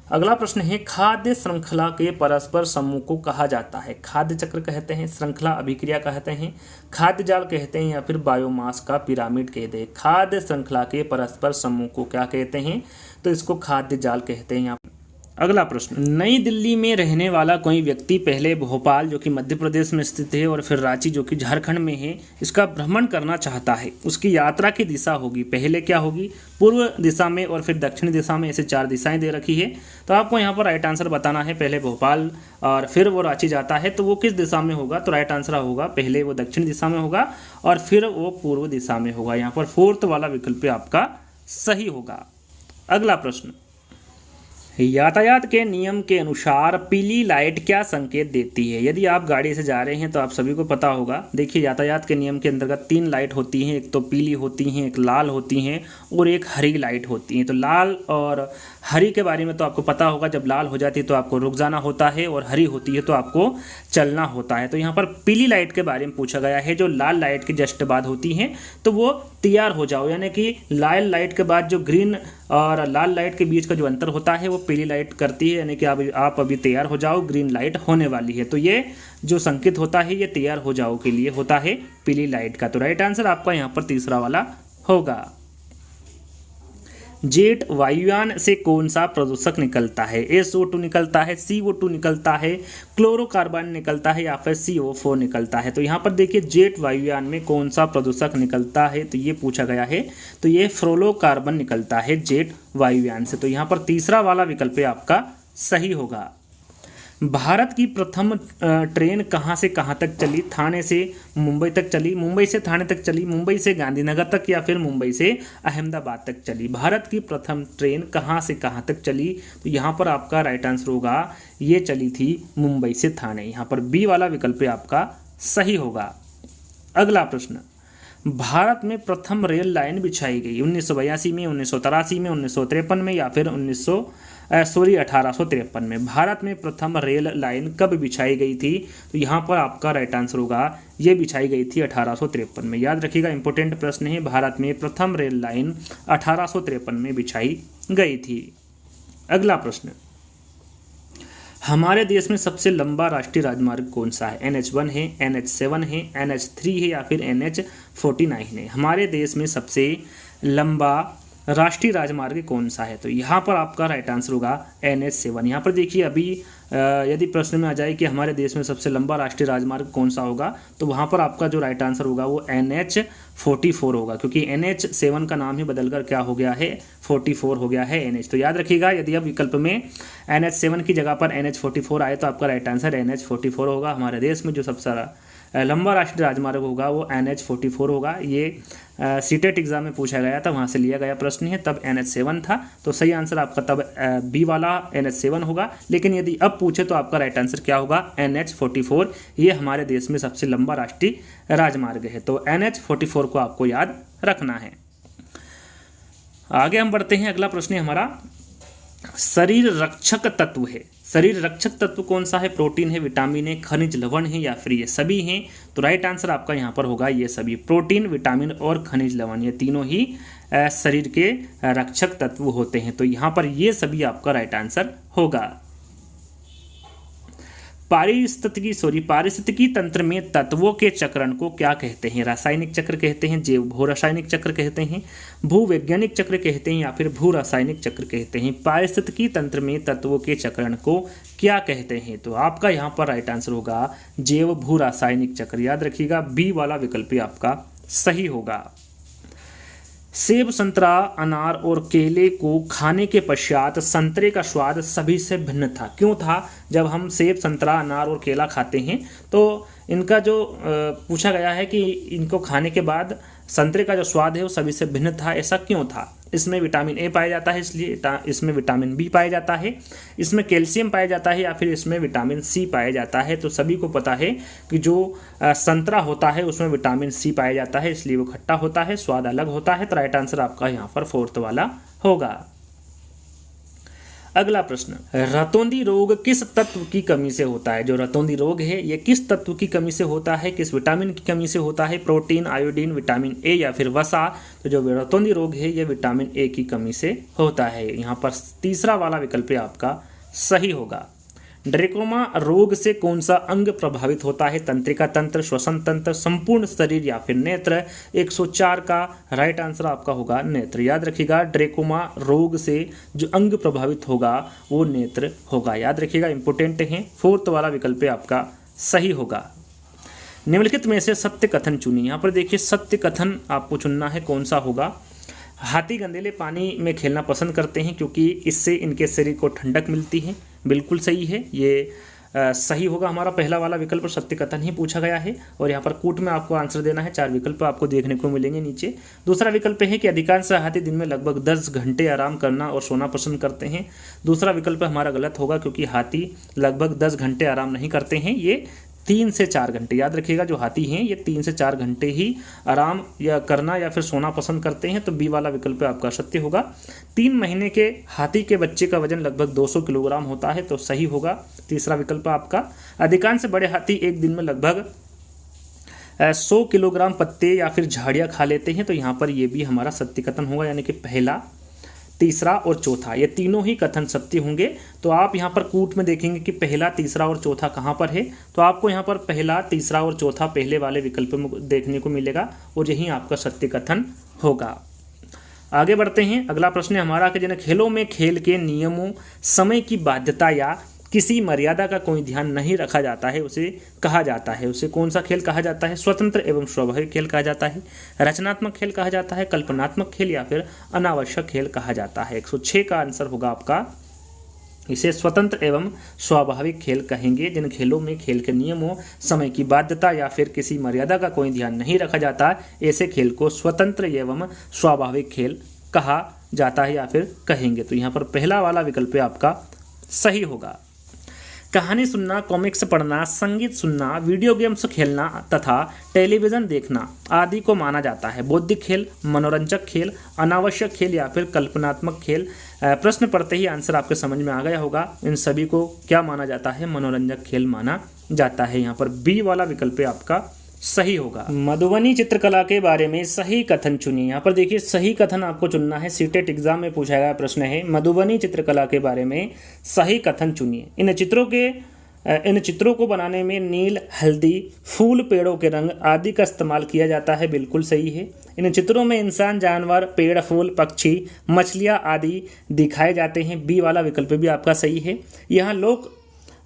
अगला प्रश्न है, खाद्य श्रृंखला के परस्पर समूह को कहा जाता है। खाद्य चक्र कहते हैं, श्रृंखला अभिक्रिया कहते हैं, खाद्य जाल कहते हैं या फिर बायोमास का पिरामिड कहते हैं। खाद्य श्रृंखला के परस्पर समूह को क्या कहते हैं? तो इसको खाद्य जाल कहते हैं। अगला प्रश्न, नई दिल्ली में रहने वाला कोई व्यक्ति पहले भोपाल जो कि मध्य प्रदेश में स्थित है और फिर रांची जो कि झारखंड में है, इसका भ्रमण करना चाहता है। उसकी यात्रा की दिशा होगी, पहले क्या होगी? पूर्व दिशा में और फिर दक्षिण दिशा में, ऐसे 4 दिशाएं दे रखी है। तो आपको यहाँ पर राइट आंसर बताना है। पहले भोपाल और फिर वो रांची जाता है, तो वो किस दिशा में होगा? तो राइट आंसर होगा पहले वो दक्षिण दिशा में होगा और फिर वो पूर्व दिशा में होगा। यहाँ पर 4th वाला विकल्प आपका सही होगा। अगला प्रश्न, यातायात के नियम के अनुसार पीली लाइट क्या संकेत देती है? यदि आप गाड़ी से जा रहे हैं तो आप सभी को पता होगा। देखिए, यातायात के नियम के अंतर्गत 3 लाइट होती हैं, एक तो पीली होती हैं, एक लाल होती हैं और एक हरी लाइट होती हैं। तो लाल और हरी के बारे में तो आपको पता होगा, जब लाल हो जाती है तो आपको रुक जाना होता है और हरी होती है तो आपको चलना होता है। तो यहाँ पर पीली लाइट के बारे में पूछा गया है, जो लाल लाइट के जस्ट बाद होती हैं, तो वो तैयार हो जाओ, यानी कि लाल लाइट के बाद जो ग्रीन और लाल लाइट के बीच का जो अंतर होता है वो पीली लाइट करती है, यानी कि आप अभी तैयार हो जाओ, ग्रीन लाइट होने वाली है। तो ये जो संकेत होता है ये तैयार हो जाओ के लिए होता है पीली लाइट का। तो राइट आंसर आपका यहाँ पर तीसरा वाला होगा। जेट वायुयान से कौन सा प्रदूषक निकलता है? SO2 निकलता है, CO2 निकलता है, क्लोरोकार्बन निकलता है या फिर CO4 निकलता है? तो यहाँ पर देखिए जेट वायुयान में कौन सा प्रदूषक निकलता है, तो ये पूछा गया है। तो ये फ्लोरोकार्बन निकलता है जेट वायुयान से। तो यहाँ पर तीसरा वाला विकल्प आपका सही होगा। भारत की प्रथम ट्रेन कहाँ से कहाँ तक चली? थाने से मुंबई तक चली, मुंबई से थाने तक चली, मुंबई से गांधीनगर तक या फिर मुंबई से अहमदाबाद तक चली? भारत की प्रथम ट्रेन कहाँ से कहाँ तक चली? तो यहाँ पर आपका राइट आंसर होगा ये चली थी मुंबई से थाने। यहाँ पर बी वाला विकल्प आपका सही होगा। अगला प्रश्न, भारत में प्रथम रेल लाइन बिछाई गई 1982 में, 1983 में, 1953 में या फिर 1853 में? भारत में प्रथम रेल लाइन कब बिछाई गई थी? तो यहाँ पर आपका राइट आंसर होगा ये बिछाई गई थी 1853 में। याद रखिएगा, इंपॉर्टेंट प्रश्न है। भारत में प्रथम रेल लाइन 1853 में बिछाई गई थी। अगला प्रश्न, हमारे देश में सबसे लंबा राष्ट्रीय राजमार्ग कौन सा है? NH1 है, NH7 है, NH3 है या फिर NH49 है? हमारे देश में सबसे लंबा राष्ट्रीय राजमार्ग कौन सा है? तो यहाँ पर आपका राइट आंसर होगा NH7। यहाँ पर देखिए अभी यदि प्रश्न में आ जाए कि हमारे देश में सबसे लंबा राष्ट्रीय राजमार्ग कौन सा होगा, तो वहाँ पर आपका जो राइट आंसर होगा वो NH44 होगा, क्योंकि NH7 का नाम ही बदलकर क्या हो गया है, 44 हो गया है NH। तो याद रखिएगा, यदि अब विकल्प में NH7 की जगह पर NH44 आए तो आपका राइट आंसर NH44 होगा। हमारे देश में जो सबसे लंबा राष्ट्रीय राजमार्ग होगा वो NH44 होगा। ये सीटेट एग्जाम में पूछा गया था, वहाँ से लिया गया प्रश्न है, तब NH7 था। तो सही आंसर आपका तब बी वाला NH7 होगा। लेकिन यदि अब पूछे तो आपका राइट आंसर क्या होगा, NH44। ये हमारे देश में सबसे लंबा राष्ट्रीय राजमार्ग है। तो NH44 को आपको याद रखना है। आगे हम बढ़ते हैं। अगला प्रश्न हमारा शरीर रक्षक तत्व है। शरीर रक्षक तत्व कौन सा है? प्रोटीन है, विटामिन है, खनिज लवण है या फिर ये सभी हैं? तो राइट आंसर आपका यहाँ पर होगा ये सभी। प्रोटीन, विटामिन और खनिज लवण ये तीनों ही शरीर के रक्षक तत्व होते हैं। तो यहाँ पर ये सभी आपका राइट आंसर होगा। पारिस्थितिकी तंत्र में तत्वों के चक्रण को क्या कहते हैं? रासायनिक चक्र कहते हैं, जैव भू रासायनिक चक्र कहते हैं, भूवैज्ञानिक चक्र कहते हैं या फिर भू रासायनिक चक्र कहते हैं? पारिस्थितिकी तंत्र में तत्वों के चक्रण को क्या कहते हैं? तो आपका यहाँ पर राइट आंसर होगा जैव भू रासायनिक चक्र। याद रखिएगा, बी वाला विकल्प आपका सही होगा। सेब, संतरा, अनार और केले को खाने के पश्चात संतरे का स्वाद सभी से भिन्न था। क्यों था? जब हम सेब, संतरा, अनार और केला खाते हैं तो इनका जो पूछा गया है कि इनको खाने के बाद संतरे का जो स्वाद है वो सभी से भिन्न था। ऐसा क्यों था? इसमें विटामिन ए पाया जाता है, इसलिए इसमें विटामिन बी पाया जाता है, इसमें कैल्शियम पाया जाता है या फिर इसमें विटामिन सी पाया जाता है। तो सभी को पता है कि जो संतरा होता है उसमें विटामिन सी पाया जाता है, इसलिए वो खट्टा होता है, स्वाद अलग होता है। तो राइट आंसर आपका यहाँ पर फोर्थ वाला होगा। अगला प्रश्न, रतौंधी रोग किस तत्व की कमी से होता है? जो रतौंधी रोग है ये किस तत्व की कमी से होता है? किस विटामिन की कमी से होता है? प्रोटीन, आयोडीन, विटामिन ए या फिर वसा? तो जो रतौंधी रोग है ये विटामिन ए की कमी से होता है। यहाँ पर तीसरा वाला विकल्प आपका सही होगा। ड्रेकोमा रोग से कौन सा अंग प्रभावित होता है? तंत्रिका तंत्र, श्वसन तंत्र, संपूर्ण शरीर या फिर नेत्र? 104 का राइट आंसर आपका होगा नेत्र। याद रखिएगा, ड्रेकोमा रोग से जो अंग प्रभावित होगा वो नेत्र होगा। याद रखिएगा, इंपोर्टेंट है। फोर्थ वाला विकल्प आपका सही होगा। निम्नलिखित में से सत्य कथन चुनिए। यहाँ पर देखिए सत्य कथन आपको चुनना है, कौन सा होगा? हाथी गंदेले पानी में खेलना पसंद करते हैं क्योंकि इससे इनके शरीर को ठंडक मिलती है। बिल्कुल सही है, ये सही होगा हमारा पहला वाला विकल्प। सत्य कथन ही पूछा गया है और यहाँ पर कूट में आपको आंसर देना है। 4 विकल्प आपको देखने को मिलेंगे नीचे। दूसरा विकल्प है कि अधिकांश हाथी दिन में लगभग 10 घंटे आराम करना और सोना पसंद करते हैं। दूसरा विकल्प हमारा गलत होगा क्योंकि हाथी लगभग 10 घंटे आराम नहीं करते हैं, ये 3 से 4 घंटे। याद रखिएगा, जो हाथी हैं ये 3 से 4 घंटे ही आराम या करना या फिर सोना पसंद करते हैं। तो बी वाला विकल्प आपका सत्य होगा। 3 महीने के हाथी के बच्चे का वजन लगभग 200 किलोग्राम होता है, तो सही होगा तीसरा विकल्प आपका। अधिकांश बड़े हाथी एक दिन में लगभग 100 किलोग्राम पत्ते या फिर झाड़ियाँ खा लेते हैं, तो यहाँ पर ये भी हमारा सत्य कथन होगा, यानी कि पहला तीसरा और चौथा, ये तीनों ही कथन सत्य होंगे। तो आप यहाँ पर कूट में देखेंगे कि पहला, तीसरा और चौथा कहाँ पर है, तो आपको यहाँ पर पहला, तीसरा और चौथा पहले वाले विकल्प में देखने को मिलेगा और यही आपका सत्य कथन होगा। आगे बढ़ते हैं। अगला प्रश्न है हमारा कि जिन खेलों में खेल के नियमों, समय की बाध्यता या किसी मर्यादा का कोई ध्यान नहीं रखा जाता है उसे कहा जाता है, उसे कौन सा खेल कहा जाता है? स्वतंत्र एवं स्वाभाविक खेल कहा जाता है, रचनात्मक खेल कहा जाता है, कल्पनात्मक खेल या फिर अनावश्यक खेल कहा जाता है। 106 का आंसर होगा आपका, इसे स्वतंत्र एवं स्वाभाविक खेल कहेंगे। जिन खेलों में खेल के नियमों, समय की बाध्यता या फिर किसी मर्यादा का कोई ध्यान नहीं रखा जाता, ऐसे खेल को स्वतंत्र एवं स्वाभाविक खेल कहा जाता है या फिर कहेंगे। तो यहाँ पर पहला वाला विकल्प आपका सही होगा। कहानी सुनना, कॉमिक्स पढ़ना, संगीत सुनना, वीडियो गेम्स खेलना तथा टेलीविज़न देखना आदि को माना जाता है बौद्धिक खेल, मनोरंजक खेल, अनावश्यक खेल या फिर कल्पनात्मक खेल। प्रश्न पढ़ते ही आंसर आपके समझ में आ गया होगा। इन सभी को क्या माना जाता है? मनोरंजक खेल माना जाता है। यहाँ पर बी वाला विकल्प आपका सही होगा। मधुबनी चित्रकला के बारे में सही कथन चुनिए। यहाँ पर देखिए सही कथन आपको चुनना है। सीटेट एग्जाम में पूछा गया प्रश्न है, मधुबनी चित्रकला के बारे में सही कथन चुनिए। इन चित्रों को बनाने में नील, हल्दी, फूल, पेड़ों के रंग आदि का इस्तेमाल किया जाता है, बिल्कुल सही है। इन चित्रों में इंसान, जानवर, पेड़, फूल, पक्षी, मछलियाँ आदि दिखाए जाते हैं, बी वाला विकल्प भी आपका सही है। यहाँ लोक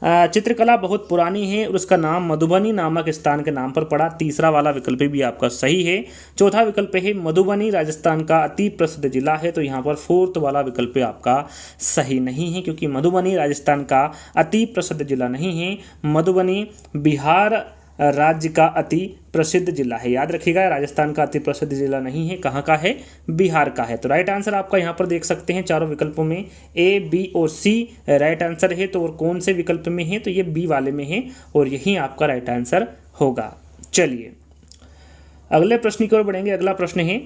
चित्रकला बहुत पुरानी है और उसका नाम मधुबनी नामक स्थान के नाम पर पड़ा, तीसरा वाला विकल्प भी आपका सही है। चौथा विकल्प है मधुबनी राजस्थान का अति प्रसिद्ध जिला है, तो यहाँ पर फोर्थ वाला विकल्प आपका सही नहीं है, क्योंकि मधुबनी राजस्थान का अति प्रसिद्ध जिला नहीं है। मधुबनी बिहार राज्य का अति प्रसिद्ध जिला है। याद रखिएगा, राजस्थान का अति प्रसिद्ध जिला नहीं है, कहाँ का है? बिहार का है। तो राइट आंसर आपका यहाँ पर देख सकते हैं चारों विकल्पों में ए, बी और सी राइट आंसर है। तो और कौन से विकल्प में है? तो ये बी वाले में है और यही आपका राइट आंसर होगा। चलिए अगले प्रश्न की ओर बढ़ेंगे। अगला प्रश्न है,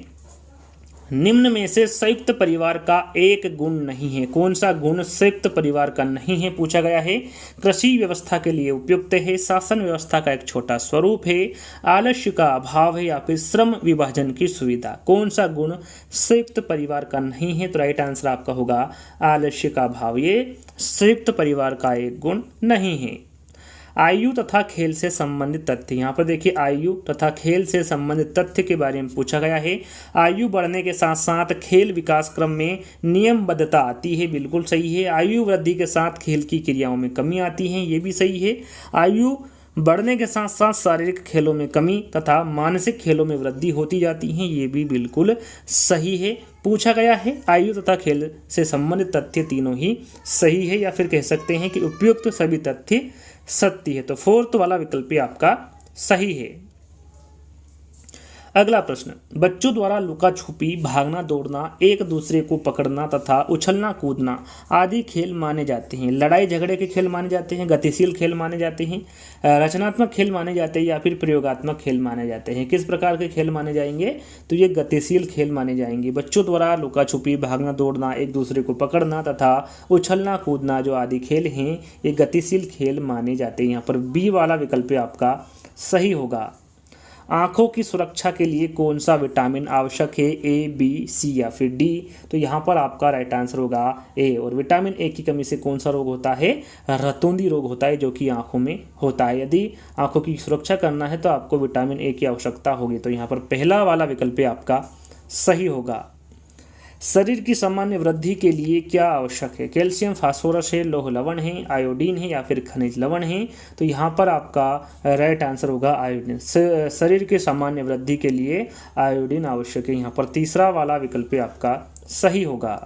निम्न में से संयुक्त परिवार का एक गुण नहीं है। कौन सा गुण संयुक्त परिवार का नहीं है पूछा गया है? कृषि व्यवस्था के लिए उपयुक्त है, शासन व्यवस्था का एक छोटा स्वरूप है, आलस्य का अभाव है या फिर श्रम विभाजन की सुविधा। कौन सा गुण संयुक्त परिवार का नहीं है? तो राइट आंसर आपका होगा आलस्य का अभाव। ये संयुक्त परिवार का एक गुण नहीं है। आयु तथा खेल से संबंधित तथ्य, यहाँ पर देखिए आयु तथा खेल से संबंधित तथ्य के बारे में पूछा गया है। आयु बढ़ने के साथ साथ खेल विकास क्रम में नियमबद्धता आती है, बिल्कुल सही है। आयु वृद्धि के साथ खेल की क्रियाओं में कमी आती है, ये भी सही है। आयु बढ़ने के साथ साथ शारीरिक खेलों में कमी तथा मानसिक खेलों में वृद्धि होती जाती है, ये भी बिल्कुल सही है। पूछा गया है आयु तथा खेल से संबंधित तथ्य तीनों ही सही है, या फिर कह सकते हैं कि उपयुक्त सभी तथ्य सत्य है। तो फोर्थ वाला विकल्प आपका सही है। अगला प्रश्न, बच्चों द्वारा लुका छुपी, भागना दौड़ना, एक दूसरे को पकड़ना तथा उछलना कूदना आदि खेल माने जाते हैं। लड़ाई झगड़े के खेल माने जाते हैं, गतिशील खेल माने जाते हैं, रचनात्मक खेल माने जाते हैं या फिर प्रयोगात्मक खेल माने जाते हैं। किस प्रकार के खेल माने जाएंगे? तो ये गतिशील खेल माने जाएंगे। बच्चों द्वारा लुका छुपी, भागना दौड़ना, एक दूसरे को पकड़ना तथा उछलना कूदना जो आदि खेल हैं, ये गतिशील खेल माने जाते हैं। यहाँ पर बी वाला विकल्प आपका सही होगा। आँखों की सुरक्षा के लिए कौन सा विटामिन आवश्यक है? ए, बी, सी या फिर डी? तो यहाँ पर आपका राइट आंसर होगा ए। और विटामिन ए की कमी से कौन सा रोग होता है? रतौंधी रोग होता है, जो कि आँखों में होता है। यदि आँखों की सुरक्षा करना है तो आपको विटामिन ए की आवश्यकता होगी। तो यहाँ पर पहला वाला विकल्प आपका सही होगा। शरीर की सामान्य वृद्धि के लिए क्या आवश्यक है? कैल्शियम, फास्फोरस है, लौह लवण है, आयोडीन है या फिर खनिज लवण है? तो यहाँ पर आपका राइट आंसर होगा आयोडीन। शरीर की सामान्य वृद्धि के लिए आयोडीन आवश्यक है। यहाँ पर तीसरा वाला विकल्प आपका सही होगा।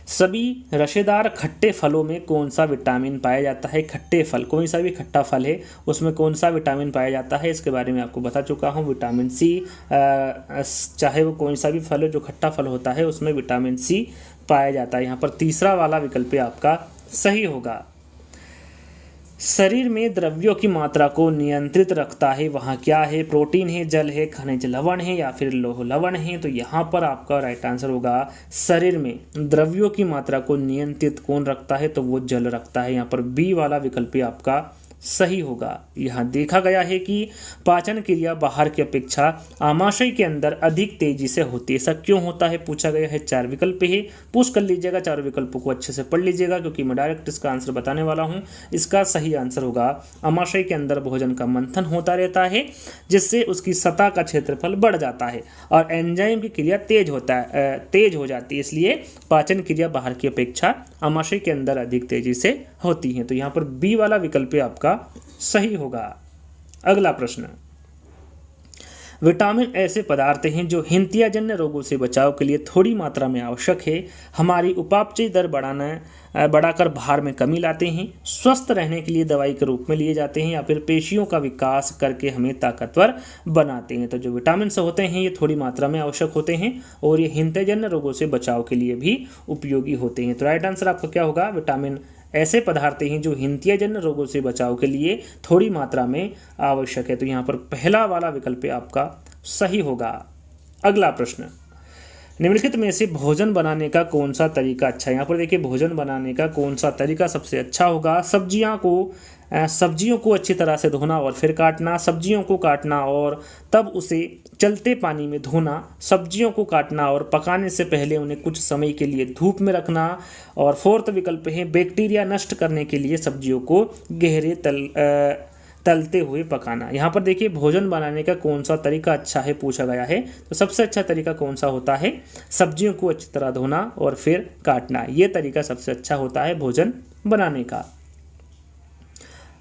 सभी रसेदार खट्टे फलों में कौन सा विटामिन पाया जाता है? खट्टे फल, कोई सा भी खट्टा फल है उसमें कौन सा विटामिन पाया जाता है? इसके बारे में आपको बता चुका हूँ। विटामिन सी, चाहे वो कोई सा भी फल है जो खट्टा फल होता है उसमें विटामिन सी पाया जाता है। यहाँ पर तीसरा वाला विकल्प आपका सही होगा। शरीर में द्रव्यों की मात्रा को नियंत्रित रखता है, वहाँ क्या है? प्रोटीन है, जल है, खनिज लवण है या फिर लौह लवण है? तो यहाँ पर आपका राइट आंसर होगा शरीर में द्रव्यों की मात्रा को नियंत्रित कौन रखता है? तो वो जल रखता है। यहाँ पर बी वाला विकल्प आपका सही होगा। यहाँ देखा गया है कि पाचन क्रिया बाहर की अपेक्षा आमाशय के अंदर अधिक तेजी से होती है। ऐसा क्यों होता है पूछा गया है। 4 विकल्प है, पुश कर लीजिएगा, 4 विकल्पों को अच्छे से पढ़ लीजिएगा क्योंकि मैं डायरेक्ट इसका आंसर बताने वाला हूँ। इसका सही आंसर होगा आमाशय के अंदर भोजन का मंथन होता रहता है जिससे उसकी सतह का क्षेत्रफल बढ़ जाता है और एंजाइम की क्रिया तेज हो जाती है, इसलिए पाचन क्रिया बाहर की अपेक्षा आमाशय के अंदर अधिक तेजी से होती है। तो यहाँ पर बी वाला विकल्प आपका सही होगा। अगला प्रश्न, विटामिन ऐसे पदार्थ हैं जो हिंतियाजन्य रोगों से बचाव के लिए थोड़ी मात्रा में आवश्यक है, हमारी उपापचय दर बढ़ाकर भार में कमी लाते हैं, स्वस्थ रहने के लिए दवाई के रूप में लिए जाते हैं या फिर पेशियों का विकास करके हमें ताकतवर बनाते हैं। तो जो विटामिन होते हैं ये थोड़ी मात्रा में आवश्यक होते हैं और ये हिंतियाजन्य रोगों से बचाव के लिए भी उपयोगी होते हैं। तो राइट आंसर आपका क्या होगा, विटामिन ऐसे पदार्थ हैं जो हिंतियाजन्य रोगों से बचाव के लिए थोड़ी मात्रा में आवश्यक है। तो यहाँ पर पहला वाला विकल्प आपका सही होगा। अगला प्रश्न, निम्नलिखित में से भोजन बनाने का कौन सा तरीका अच्छा है। यहाँ पर देखिए भोजन बनाने का कौन सा तरीका सबसे अच्छा होगा। सब्जियों को अच्छी तरह से धोना और फिर काटना, सब्जियों को काटना और तब उसे चलते पानी में धोना, सब्जियों को काटना और पकाने से पहले उन्हें कुछ समय के लिए धूप में रखना, और फोर्थ विकल्प है बैक्टीरिया नष्ट करने के लिए सब्जियों को गहरे तलते हुए पकाना। यहाँ पर देखिए भोजन बनाने का कौन सा तरीका अच्छा है पूछा गया है। तो सबसे अच्छा तरीका कौन सा होता है, सब्जियों को अच्छी तरह धोना और फिर काटना, ये तरीका सबसे अच्छा होता है भोजन बनाने का।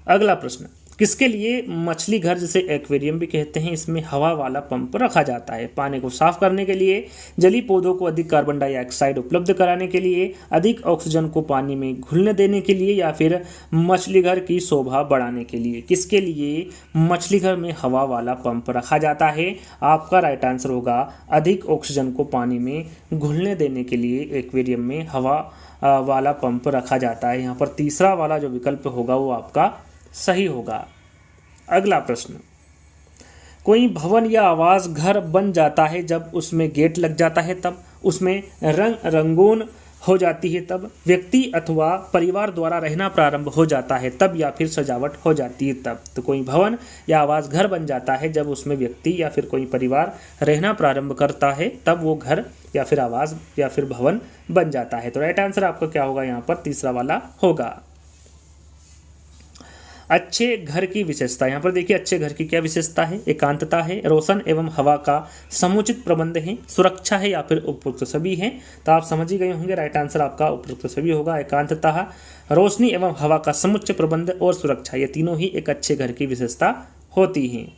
अगला प्रश्न, किसके लिए मछली घर जिसे एक्वेरियम भी कहते हैं इसमें हवा वाला पंप रखा जाता है। पानी को साफ करने के लिए, जलीय पौधों को अधिक कार्बन डाइऑक्साइड उपलब्ध कराने के लिए, अधिक ऑक्सीजन को पानी में घुलने देने के लिए या फिर मछली घर की शोभा बढ़ाने के लिए। किसके लिए मछली घर में हवा वाला पंप रखा जाता है। आपका राइट आंसर होगा अधिक ऑक्सीजन को पानी में घुलने देने के लिए एक्वेरियम में हवा वाला पंप रखा जाता है। यहाँ पर तीसरा वाला जो विकल्प होगा वो आपका सही होगा। अगला प्रश्न, कोई भवन या आवास घर बन जाता है जब उसमें गेट लग जाता है, तब उसमें रंगून हो जाती है, तब व्यक्ति अथवा परिवार द्वारा रहना प्रारंभ हो जाता है तब, या फिर सजावट हो जाती है तब। तो कोई भवन या आवास घर बन जाता है जब उसमें व्यक्ति या फिर कोई परिवार रहना प्रारंभ करता है तब वो घर या फिर आवास या फिर भवन बन जाता है। तो राइट आंसर आपका क्या होगा, यहाँ पर तीसरा वाला होगा। अच्छे घर की विशेषता, यहाँ पर देखिए अच्छे घर की क्या विशेषता है, एकांतता है, रोशन एवं हवा का समुचित प्रबंध है, सुरक्षा है या फिर उपरोक्त सभी है। तो आप समझ ही गए होंगे राइट आंसर आपका उपरोक्त सभी होगा। एकांतता, रोशनी एवं हवा का समुचित प्रबंध और सुरक्षा, ये तीनों ही एक अच्छे घर की विशेषता होती हैं।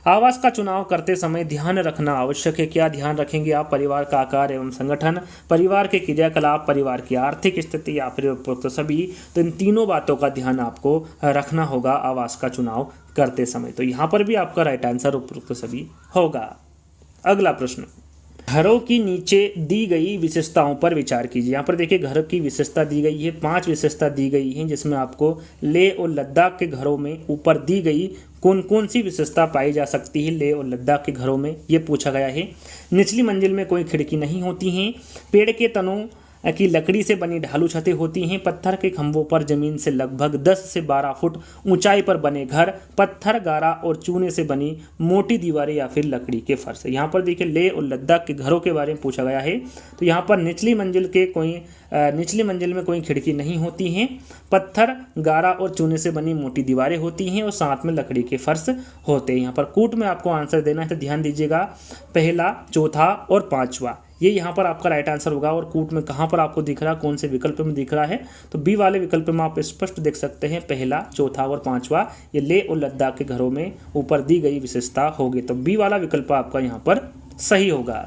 आवास का चुनाव करते समय ध्यान रखना आवश्यक है। क्या ध्यान रखेंगे आप, परिवार का आकार एवं संगठन, परिवार के क्रियाकलाप, परिवार की आर्थिक स्थिति या फिर उपरोक्त सभी। तो इन तीनों बातों का ध्यान आपको रखना होगा आवास का चुनाव करते समय। तो यहाँ पर भी आपका राइट आंसर उपरोक्त सभी होगा। अगला प्रश्न, घरों की नीचे दी गई विशेषताओं पर विचार कीजिए। यहाँ पर देखिए घर की विशेषता दी गई है, 5 विशेषता दी गई हैं जिसमें आपको लेह और लद्दाख के घरों में ऊपर दी गई कौन कौन सी विशेषता पाई जा सकती है लेह और लद्दाख के घरों में, ये पूछा गया है। निचली मंजिल में कोई खिड़की नहीं होती हैं, पेड़ के तनों की लकड़ी से बनी ढालू छतें होती हैं, पत्थर के खंभों पर जमीन से लगभग 10 से 12 फुट ऊंचाई पर बने घर, पत्थर, गारा और चूने से बनी मोटी दीवारें या फिर लकड़ी के फर्श। यहाँ पर देखिए लेह और लद्दाख के घरों के बारे में पूछा गया है। तो यहाँ पर निचली मंजिल में कोई खिड़की नहीं होती हैं, पत्थर, गारा और चूने से बनी मोटी दीवारें होती हैं और साथ में लकड़ी के फर्श होते हैं। यहाँ पर कूट में आपको आंसर देना है तो ध्यान दीजिएगा, पहला, चौथा और पांचवा, ये यहाँ पर आपका राइट आंसर होगा। और कूट में कहाँ पर आपको दिख रहा है, कौन से विकल्प में दिख रहा है, तो बी वाले विकल्प में आप स्पष्ट देख सकते हैं, पहला, चौथा और पांचवा, ये लेह और लद्दाख के घरों में ऊपर दी गई विशेषता होगी। तो बी वाला विकल्प आपका यहाँ पर सही होगा।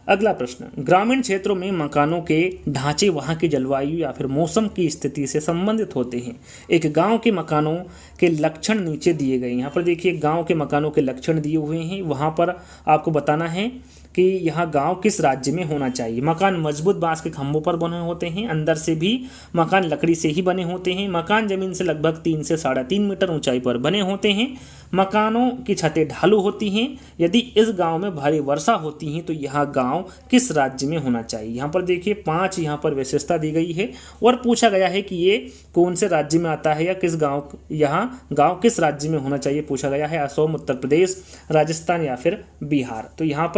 अगला प्रश्न, ग्रामीण क्षेत्रों में मकानों के ढांचे वहां की जलवायु या फिर मौसम की स्थिति से संबंधित होते हैं। एक गांव के मकानों के लक्षण नीचे दिए गए। यहाँ पर देखिए गांव के मकानों के लक्षण दिए हुए हैं, वहां पर आपको बताना है कि यहाँ गांव किस राज्य में होना चाहिए। मकान मजबूत बांस के खंभों पर बने होते हैं, अंदर से भी मकान लकड़ी से ही बने होते हैं, मकान जमीन से लगभग 3 से 3.5 मीटर ऊंचाई पर बने होते हैं, मकानों की छतें ढालू होती हैं। यदि इस गांव में भारी वर्षा होती है तो यह गांव किस राज्य में होना चाहिए। यहाँ पर देखिए 5 यहाँ पर विशेषता दी गई है और पूछा गया है कि ये कौन से राज्य में आता है या किस गांव, यहाँ गांव किस राज्य में होना चाहिए पूछा गया है। असम, उत्तर प्रदेश, राजस्थान या फिर बिहार। तो यहाँ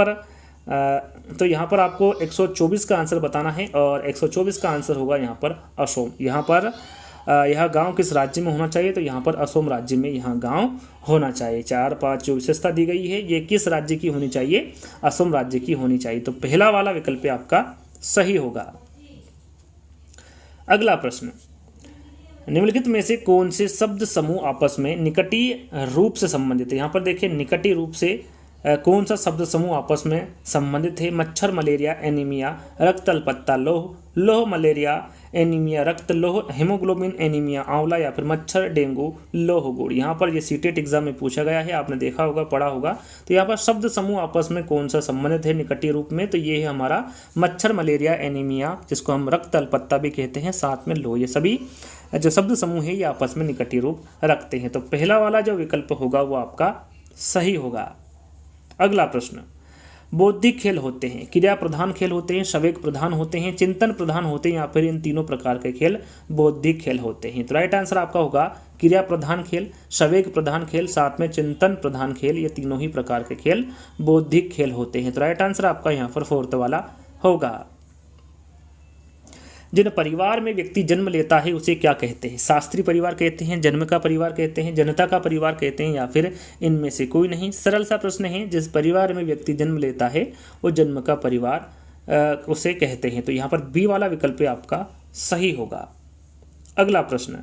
पर आपको 124 का आंसर बताना है और 124 का आंसर होगा यहाँ पर असम। यहाँ पर यह गांव किस राज्य में होना चाहिए, तो यहाँ पर असम राज्य में यह गांव होना चाहिए। 4-5 जो विशेषता दी गई है ये किस राज्य की होनी चाहिए, असम राज्य की होनी चाहिए। तो पहला वाला विकल्प आपका सही होगा। अगला प्रश्न, निम्नलिखित में से कौन से शब्द समूह आपस में निकटी रूप से संबंधित है। यहाँ पर देखिए निकटी रूप से कौन सा शब्द समूह आपस में संबंधित है। मच्छर, मलेरिया, एनीमिया, रक्त अल्पत्ता, लोह, लोह मलेरिया, एनीमिया, रक्त लोह, हेमोग्लोबिन, एनीमिया, आंवला या फिर मच्छर, डेंगू, लोह गुड़। यहाँ पर ये सीटेट एग्जाम में पूछा गया है, आपने देखा होगा, पढ़ा होगा। तो यहाँ पर शब्द समूह आपस में कौन सा संबंधित है निकटी रूप में, तो ये है हमारा मच्छर, मलेरिया, एनीमिया, जिसको हम रक्त अल्पत्ता भी कहते हैं, साथ में लोह। ये सभी जो शब्द समूह है ये आपस में निकटी रूप रखते हैं। तो पहला वाला जो विकल्प होगा वो आपका सही होगा। अगला प्रश्न, बौद्धिक खेल होते हैं, क्रिया प्रधान खेल होते हैं, संवेग प्रधान होते हैं, चिंतन प्रधान होते हैं या फिर इन तीनों प्रकार के खेल बौद्धिक खेल होते हैं। तो राइट आंसर आपका होगा क्रिया प्रधान खेल, संवेग प्रधान खेल, साथ में चिंतन प्रधान खेल, ये तीनों ही प्रकार के खेल बौद्धिक खेल होते हैं। तो राइट आंसर आपका यहाँ पर 4th वाला होगा। जिन परिवार में व्यक्ति जन्म लेता है उसे क्या कहते हैं। शास्त्रीय परिवार कहते हैं, जन्म का परिवार कहते हैं, जनता का परिवार कहते हैं या फिर इनमें से कोई नहीं। सरल सा प्रश्न है, जिस परिवार में व्यक्ति जन्म लेता है वो जन्म का परिवार उसे कहते हैं। तो यहाँ पर बी वाला विकल्प आपका सही होगा। अगला प्रश्न,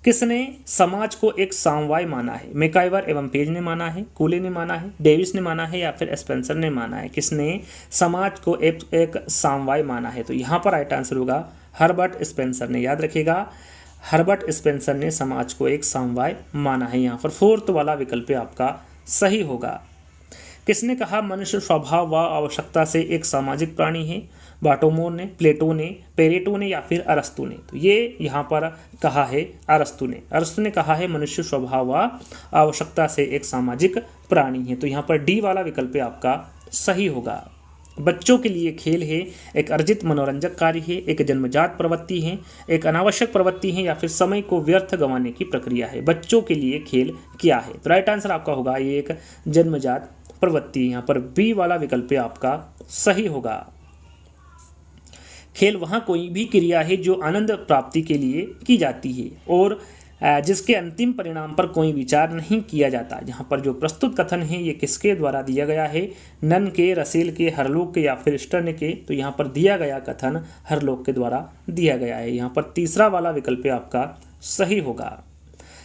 किसने समाज को एक समवाय माना है। मैकाइवर एवं पेज ने माना है, कूले ने माना है, डेविस ने माना है या फिर स्पेंसर ने माना है। किसने समाज को एक समवाय माना है, तो यहाँ पर राइट आंसर होगा हर्बर्ट स्पेंसर ने। याद रखिएगा, हर्बर्ट स्पेंसर ने समाज को एक समवाय माना है। यहाँ पर 4th वाला विकल्प आपका सही होगा। किसने कहा मनुष्य स्वभाव व आवश्यकता से एक सामाजिक प्राणी है। बाटोमोर ने, प्लेटो ने, पेरेटो ने या फिर अरस्तु ने। तो ये यहाँ पर कहा है अरस्तु ने। अरस्तु ने कहा है मनुष्य स्वभाव व आवश्यकता से एक सामाजिक प्राणी है। तो यहाँ पर डी वाला विकल्प आपका सही होगा। बच्चों के लिए खेल है, एक अर्जित मनोरंजक कार्य है, एक जन्मजात प्रवृत्ति है, एक अनावश्यक प्रवृत्ति है या फिर समय को व्यर्थ गंवाने की प्रक्रिया है। बच्चों के लिए खेल क्या है, तो राइट आंसर आपका होगा ये एक जन्मजात प्रवृत्ति। यहाँ पर बी वाला विकल्प आपका सही होगा। खेल वहाँ कोई भी क्रिया है जो आनंद प्राप्ति के लिए की जाती है और जिसके अंतिम परिणाम पर कोई विचार नहीं किया जाता। यहाँ पर जो प्रस्तुत कथन है ये किसके द्वारा दिया गया है, नन के, रसेल के, हरलोक के या फिर स्टर्न के। तो यहाँ पर दिया गया कथन हरलोक के द्वारा दिया गया है। यहाँ पर तीसरा वाला विकल्प आपका सही होगा।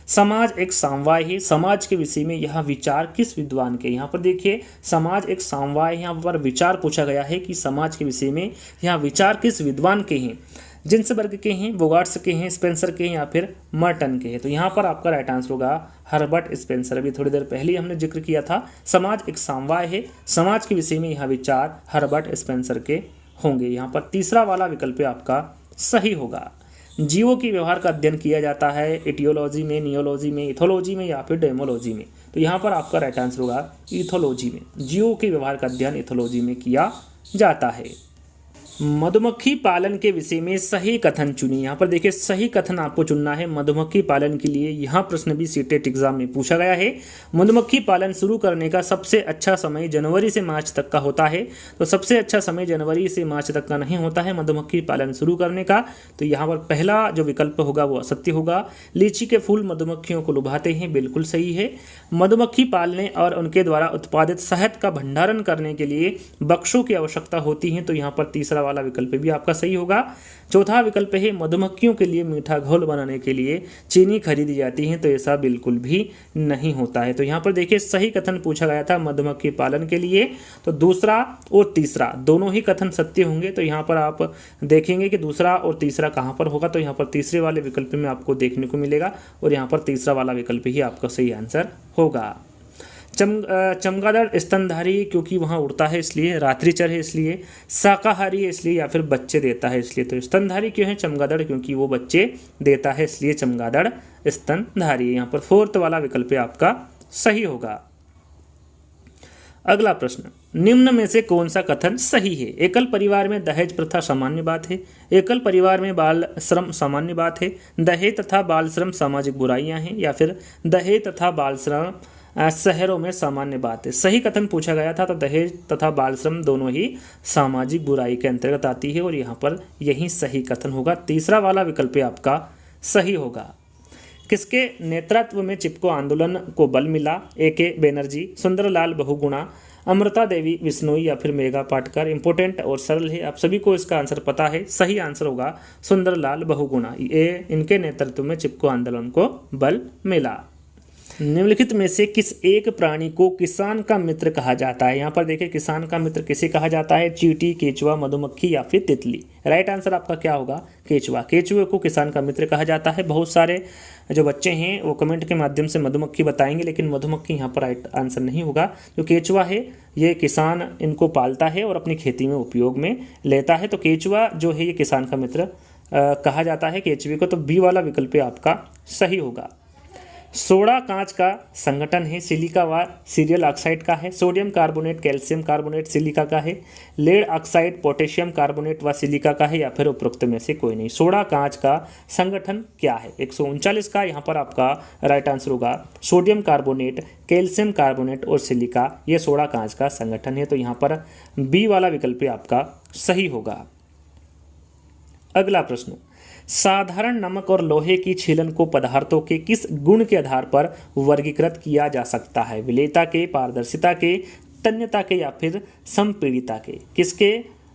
समाज एक समवाय है, समाज के विषय में यह विचार किस विद्वान के। यहाँ पर देखिए समाज एक समवाय है, यहाँ पर विचार पूछा गया है कि समाज के विषय में यह विचार किस विद्वान के हैं। जिन्सबर्ग के हैं, बोगार्ट्स के हैं, स्पेंसर के हैं या फिर मर्टन के हैं। तो यहाँ पर आपका राइट आंसर होगा हर्बर्ट स्पेंसर। अभी थोड़ी देर पहले ही हमने जिक्र किया था, समाज एक समवाय है, समाज के विषय में यह विचार हर्बर्ट स्पेंसर के होंगे। यहाँ पर तीसरा वाला विकल्प आपका सही होगा। जीवों के व्यवहार का अध्ययन किया जाता है एटियोलॉजी में, नियोलॉजी में, इथोलॉजी में या फिर डेमोलॉजी में। तो यहाँ पर आपका राइट आंसर होगा इथोलॉजी में। जीवों के व्यवहार का अध्ययन इथोलॉजी में किया जाता है। मधुमक्खी पालन के विषय में सही कथन चुनिए। यहाँ पर देखिए सही कथन आपको चुनना है मधुमक्खी पालन के लिए। यहाँ प्रश्न भी सीटेट एग्जाम में पूछा गया है। मधुमक्खी पालन शुरू करने का सबसे अच्छा समय जनवरी से मार्च तक का होता है। तो सबसे अच्छा समय जनवरी से मार्च तक का नहीं होता है मधुमक्खी पालन शुरू करने का। तो यहाँ पर पहला जो विकल्प होगा वो असत्य होगा। लीची के फूल मधुमक्खियों को लुभाते हैं, बिल्कुल सही है। मधुमक्खी पालने और उनके द्वारा उत्पादित शहद का भंडारण करने के लिए बक्सों की आवश्यकता होती है। तो यहाँ पर तीसरा वाला विकल्प भी आपका सही होगा। चौथा विकल्प है मधुमक्खियों के लिए मीठा घोल बनाने के लिए चीनी खरीदी जाती है। तो ऐसा बिल्कुल भी नहीं होता है। तो यहाँ पर देखिए सही कथन पूछा गया था मधुमक्खी पालन के लिए। तो दूसरा और तीसरा दोनों ही कथन सत्य होंगे। तो यहाँ पर आप देखेंगे कि दूसरा और तीसरा कहाँ पर होगा। तो यहाँ पर तीसरे वाले विकल्प में आपको देखने को मिलेगा और यहाँ पर तीसरा वाला विकल्प ही आपका सही आंसर होगा। चमगादड़ स्तनधारी क्योंकि वहाँ उड़ता है इसलिए, रात्रिचर है इसलिए, शाकाहारी है इसलिए, या फिर बच्चे देता है इसलिए। तो स्तनधारी क्यों है चमगादड़? क्योंकि वो बच्चे देता है इसलिए चमगादड़ स्तनधारी है। यहाँ पर फोर्थ वाला विकल्प आपका सही होगा। अगला प्रश्न, निम्न में से कौन सा कथन सही है? एकल परिवार में दहेज प्रथा सामान्य बात है, एकल परिवार में बाल श्रम सामान्य बात है, दहेज तथा बाल श्रम सामाजिक बुराइयां हैं, या फिर दहेज तथा बाल श्रम शहरों में सामान्य बात है। सही कथन पूछा गया था, तो दहेज तथा बाल श्रम दोनों ही सामाजिक बुराई के अंतर्गत आती है और यहाँ पर यही सही कथन होगा। तीसरा वाला विकल्प आपका सही होगा। किसके नेतृत्व में चिपको आंदोलन को बल मिला? A.K. बैनर्जी, सुंदरलाल बहुगुणा, अमृता देवी बिश्नोई, या फिर मेघा पाटकर। इंपॉर्टेंट और सरल है, आप सभी को इसका आंसर पता है। सही आंसर होगा सुंदरलाल बहुगुणा। ये इनके नेतृत्व में चिपको आंदोलन को बल मिला। निम्नलिखित में से किस एक प्राणी को किसान का मित्र कहा जाता है? यहाँ पर देखिए किसान का मित्र किसे कहा जाता है? चींटी, केचुआ, मधुमक्खी या फिर तितली। राइट आंसर आपका क्या होगा? केचुआ। केचुए को किसान का मित्र कहा जाता है। बहुत सारे जो बच्चे हैं वो कमेंट के माध्यम से मधुमक्खी बताएंगे, लेकिन मधुमक्खी यहाँ पर राइट आंसर नहीं होगा। जो केचुआ है ये किसान इनको पालता है और अपनी खेती में उपयोग में लेता है। तो केचुआ जो है ये किसान का मित्र कहा जाता है केचुए को। तो बी वाला विकल्प आपका सही होगा। सोडा कांच का संगठन है, सिलिका व सीरियल ऑक्साइड का है, sodium carbonate, calcium carbonate silica का है, लेड ऑक्साइड, पोटेशियम कार्बोनेट व सिलिका का है, या फिर उपरोक्त में से कोई नहीं। सोडा कांच का संगठन क्या है? 139 का यहाँ पर आपका राइट आंसर होगा सोडियम कार्बोनेट, कैल्शियम कार्बोनेट और सिलिका, ये सोडा कांच का संगठन है। तो यहाँ पर बी वाला विकल्प आपका सही होगा। अगला प्रश्न, साधारण नमक और लोहे की छीलन को पदार्थों के किस गुण के आधार पर वर्गीकृत किया जा सकता है? विलेयता के, पारदर्शिता के, तन्यता के, या फिर संपीड़िता के? किसके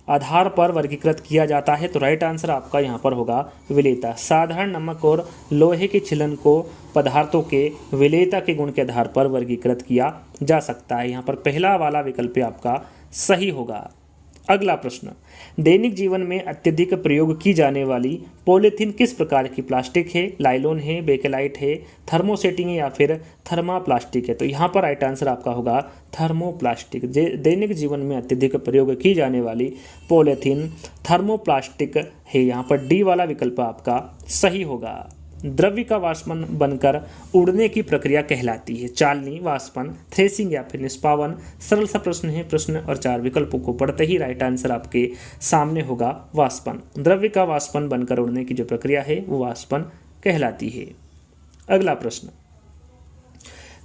आधार पर वर्गीकृत किया जाता है? तो राइट आंसर आपका यहाँ पर होगा विलेयता। साधारण नमक और लोहे की छीलन को पदार्थों के विलेयता के गुण के आधार पर वर्गीकृत किया जा सकता है। यहाँ पर पहला वाला विकल्प आपका सही होगा। अगला प्रश्न, दैनिक जीवन में अत्यधिक प्रयोग की जाने वाली पॉलीथीन किस प्रकार की प्लास्टिक है? लाइलॉन है, बेकेलाइट है, थर्मोसेटिंग है, या फिर थर्माप्लास्टिक है? तो यहाँ पर राइट आंसर आपका होगा थर्मोप्लास्टिक। दैनिक जीवन में अत्यधिक प्रयोग की जाने वाली पॉलीथीन थर्मोप्लास्टिक है। यहाँ पर डी वाला विकल्प आपका सही होगा। द्रव्य का वाष्पन बनकर उड़ने की प्रक्रिया कहलाती है? चालनी, वाष्पन, थ्रेसिंग, या फिर निष्पावन? सरल सा प्रश्न है। प्रश्न और चार विकल्पों को पढ़ते ही राइट आंसर आपके सामने होगा वाष्पन। द्रव्य का वाष्पन बनकर उड़ने की जो प्रक्रिया है वो वाष्पन कहलाती है। अगला प्रश्न,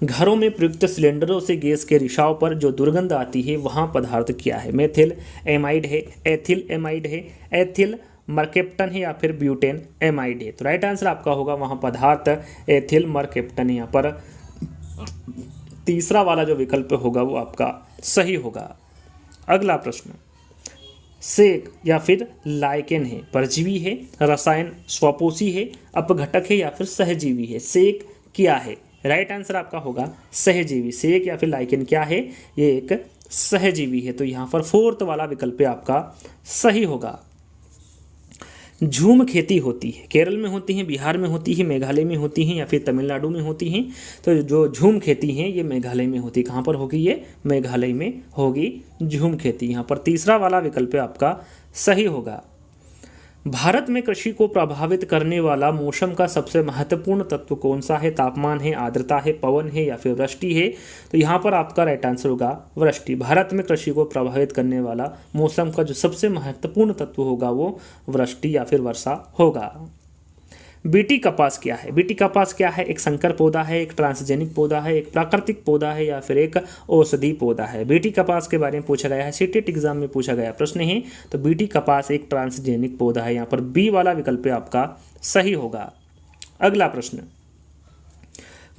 घरों में प्रयुक्त सिलेंडरों से गैस के रिसाव पर जो दुर्गंध आती है वहाँ पदार्थ क्या है? मेथिल एमाइड है, एथिल एमाइड है, एथिल मरकेप्टन है, या फिर ब्यूटेन एमाइड है? तो राइट आंसर आपका होगा वहाँ पदार्थ एथिल मरकेप्टन है। यहाँ पर तीसरा वाला जो विकल्प होगा वो आपका सही होगा। अगला प्रश्न, सेक या फिर लाइकेन है, परजीवी है, रसायन स्वपोषी है, अपघटक है, या फिर सहजीवी है? सेक क्या है? राइट आंसर आपका होगा सहजीवी। सेक या फिर लाइकेन क्या है? ये एक सहजीवी है। तो यहाँ पर फोर्थ वाला विकल्प आपका सही होगा। झूम खेती होती है, केरल में होती है, बिहार में होती है, मेघालय में होती हैं, या फिर तमिलनाडु में होती हैं? तो जो झूम खेती हैं ये मेघालय में होती है। कहाँ पर होगी? ये मेघालय में होगी झूम खेती। यहाँ पर तीसरा वाला विकल्प आपका सही होगा। भारत में कृषि को प्रभावित करने वाला मौसम का सबसे महत्वपूर्ण तत्व कौन सा है? तापमान है, आर्द्रता है, पवन है, या फिर वृष्टि है? तो यहाँ पर आपका राइट आंसर होगा वृष्टि। भारत में कृषि को प्रभावित करने वाला मौसम का जो सबसे महत्वपूर्ण तत्व होगा वो वृष्टि या फिर वर्षा होगा। बीटी कपास क्या है? बीटी कपास क्या है? एक संकर पौधा है, एक ट्रांसजेनिक पौधा है, एक प्राकृतिक पौधा है, या फिर एक औषधि पौधा है? बीटी कपास के बारे में पूछा गया है, सीटेट एग्जाम में पूछा गया प्रश्न है। तो बीटी कपास एक ट्रांसजेनिक पौधा है। यहाँ पर बी वाला विकल्प आपका सही होगा। अगला प्रश्न,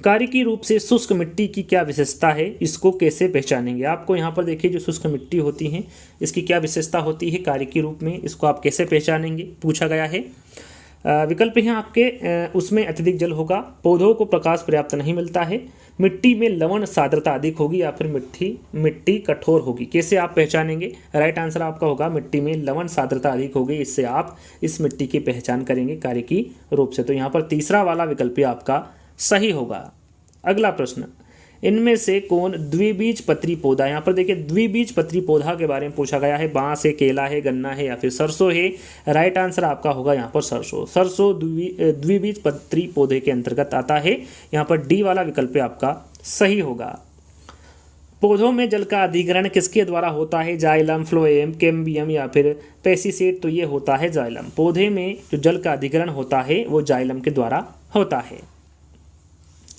कार्यकीय रूप से शुष्क मिट्टी की क्या विशेषता है? इसको कैसे पहचानेंगे? आपको यहाँ पर देखिए जो शुष्क मिट्टी होती है इसकी क्या विशेषता होती है कार्यकीय रूप में, इसको आप कैसे पहचानेंगे पूछा गया है। विकल्प हैं आपके, उसमें अत्यधिक जल होगा, पौधों को प्रकाश पर्याप्त नहीं मिलता है, मिट्टी में लवण सांद्रता अधिक होगी, या फिर मिट्टी कठोर होगी? कैसे आप पहचानेंगे? राइट आंसर आपका होगा मिट्टी में लवण सांद्रता अधिक होगी। इससे आप इस मिट्टी की पहचान करेंगे कार्यकीय रूप से। तो यहाँ पर तीसरा वाला विकल्प आपका सही होगा। अगला प्रश्न, इनमें से कौन द्विबीजपत्री पौधा, यहाँ पर देखिए द्विबीजपत्री पौधा के बारे में पूछा गया है। बांस है, केला है, गन्ना है या फिर सरसों है। राइट आंसर आपका होगा यहाँ पर सरसों। सरसों द्विबीजपत्री पौधे के अंतर्गत आता है। यहाँ पर डी वाला विकल्प आपका सही होगा। पौधों में जल का अधिग्रहण किसके द्वारा होता है? जाइलम, फ्लोएम, कैम्बियम या फिर पेस्टिसाइड। तो ये होता है जाइलम। पौधे में जो जल का अधिग्रहण होता है वो जाइलम के द्वारा होता है।